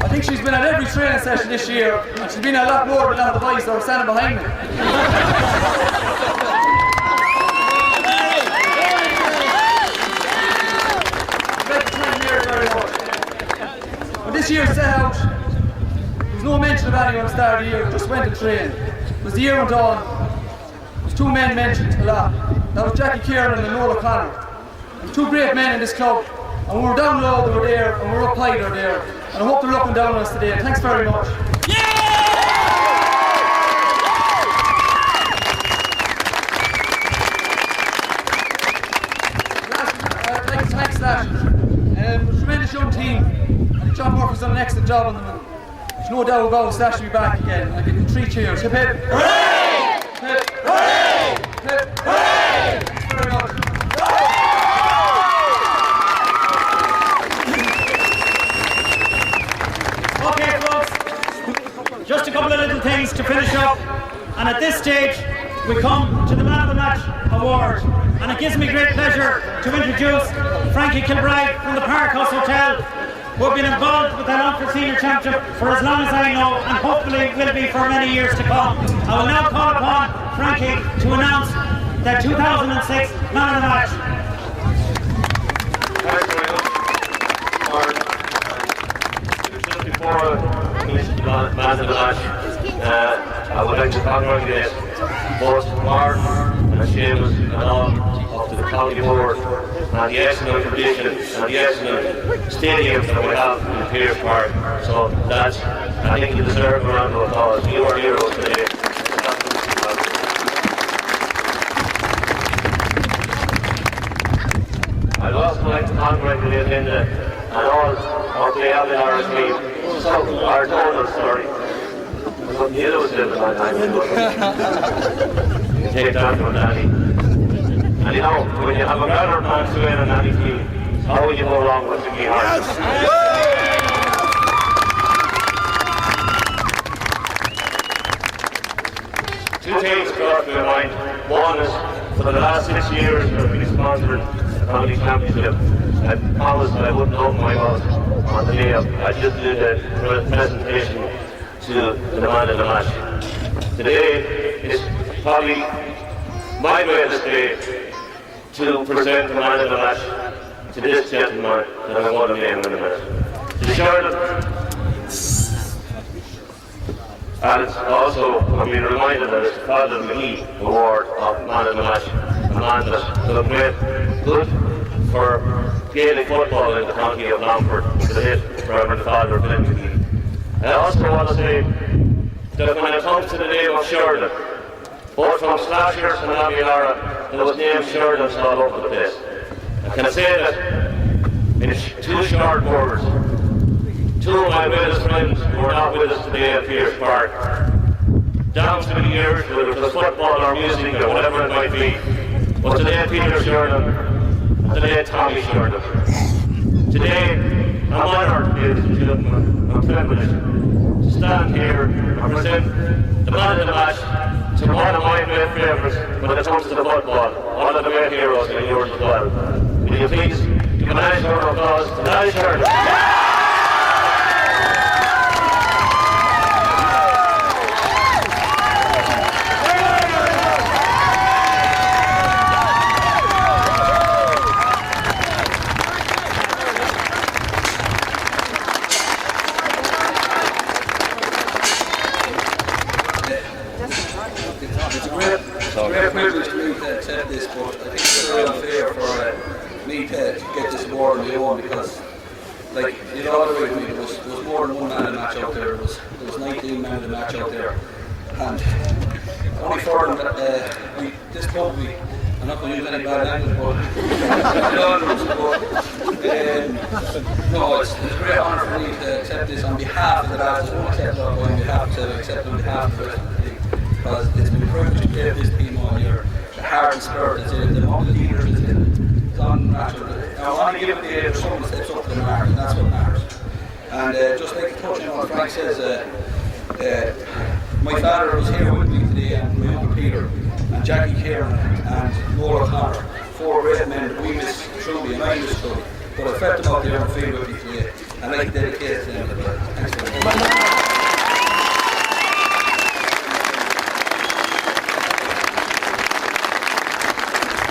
I think she's been at every training session this year, and she's been at a lot more than a lot of the boys that are standing behind me. I'd like to thank Mary very much. When this year set out, there was no mention of anyone at the start of the year, just went to train. As the year went on, there was 2 men mentioned a lot. That was Jackie Kieran and Noel O'Connor. 2 great men in this club, and when we're down low they were there, and we're up high they're there, and I hope they're looking down on us today. Thanks very much. I'd like to thank Slashers. A tremendous young team, and John Murphy's done an excellent job on them. There's no doubt about it, Slash will be back again. I give them 3 cheers. Hip hip! Hooray! Hip! Hooray! Hip! Hooray! Thanks very much. Okay, folks, just a couple of little things to finish up. And at this stage, we come to the Man of the Match Award. And it gives me great pleasure to introduce Frankie Kilbride from the Park House Hotel, who have been involved with the Longford Senior Championship for as long as I know, and hopefully will be for many years to come. I will now call upon Frankie to announce the 2006 Man of the Match. Before Man of the Match, I would like to congratulate both Martin and Seamus and all of the county board and the excellent tradition and the excellent stadium that we have in Pierce Park. So that's, I think you deserve a round of applause. You are heroes today. I'd also like to congratulate Linda and all of the Abbeylara team. So, our total story. The other was a long time ago. You take that from Danny. And you know, when you have a better man to win on any team, how will you go wrong with the key heart? Two things crossed my mind. One is, for the last 6 years, I've been sponsoring the county championship. I promised I wouldn't open my mouth on the day of. I just did a presentation to the Man of the Match. Today is probably my greatest day to present the Man of the Match to this gentleman that I want to name in a minute. To Charlotte. And it's also, I'm being reminded that it's the Father McGee Award of Man of the Match, a man that has made good for Gaelic football in the county of Longford, the late Reverend Father Glenn McGee. I also want to say that when it comes to the name of Sheridan, both from Slashers and Abbeylara, there was named Sheridans all over the place. I can say that in 2 short words, 2 of my greatest friends who are not with us today at Pierce Park, down through the years, whether it was football or music or whatever it might be, was the late Peter Sheridan and the late Tommy Sheridan. Today, I'm honoured, ladies and gentlemen, I'm privileged to stand here and present the Man of the Match to one of my great favourites when it comes to the football, one of the great heroes in yours as well. Will you please give a nice round of applause to Tommy Sheridan? talk. It's a great privilege to me to accept this, but I think it's very unfair for me to get this award on my own because, like, it all the way to me, there was more than one man in the match out there. There was 19 men in the match out there, and only for them that this probably, I'm not going to use any bad language, but no, it's a great honour for me to accept this on behalf of the lads. I won't accept it on my behalf, to accept it on behalf of the rest of the team, because it's been a privilege to play with this team all year. The heart and spirit is in, the amount of leaders is in. It's unnatural. Now, I want to give it the air, someone steps up to the mark, and that's what matters. And just like to touch on what Frank says, my father was here with me today, and my uncle Peter, and Jackie Kieran, and Noel O'Connor, 4 great men that we miss truly, and I miss truly. But I felt them out there on the field with me today, and I'd like to dedicate it to them. Thanks very much.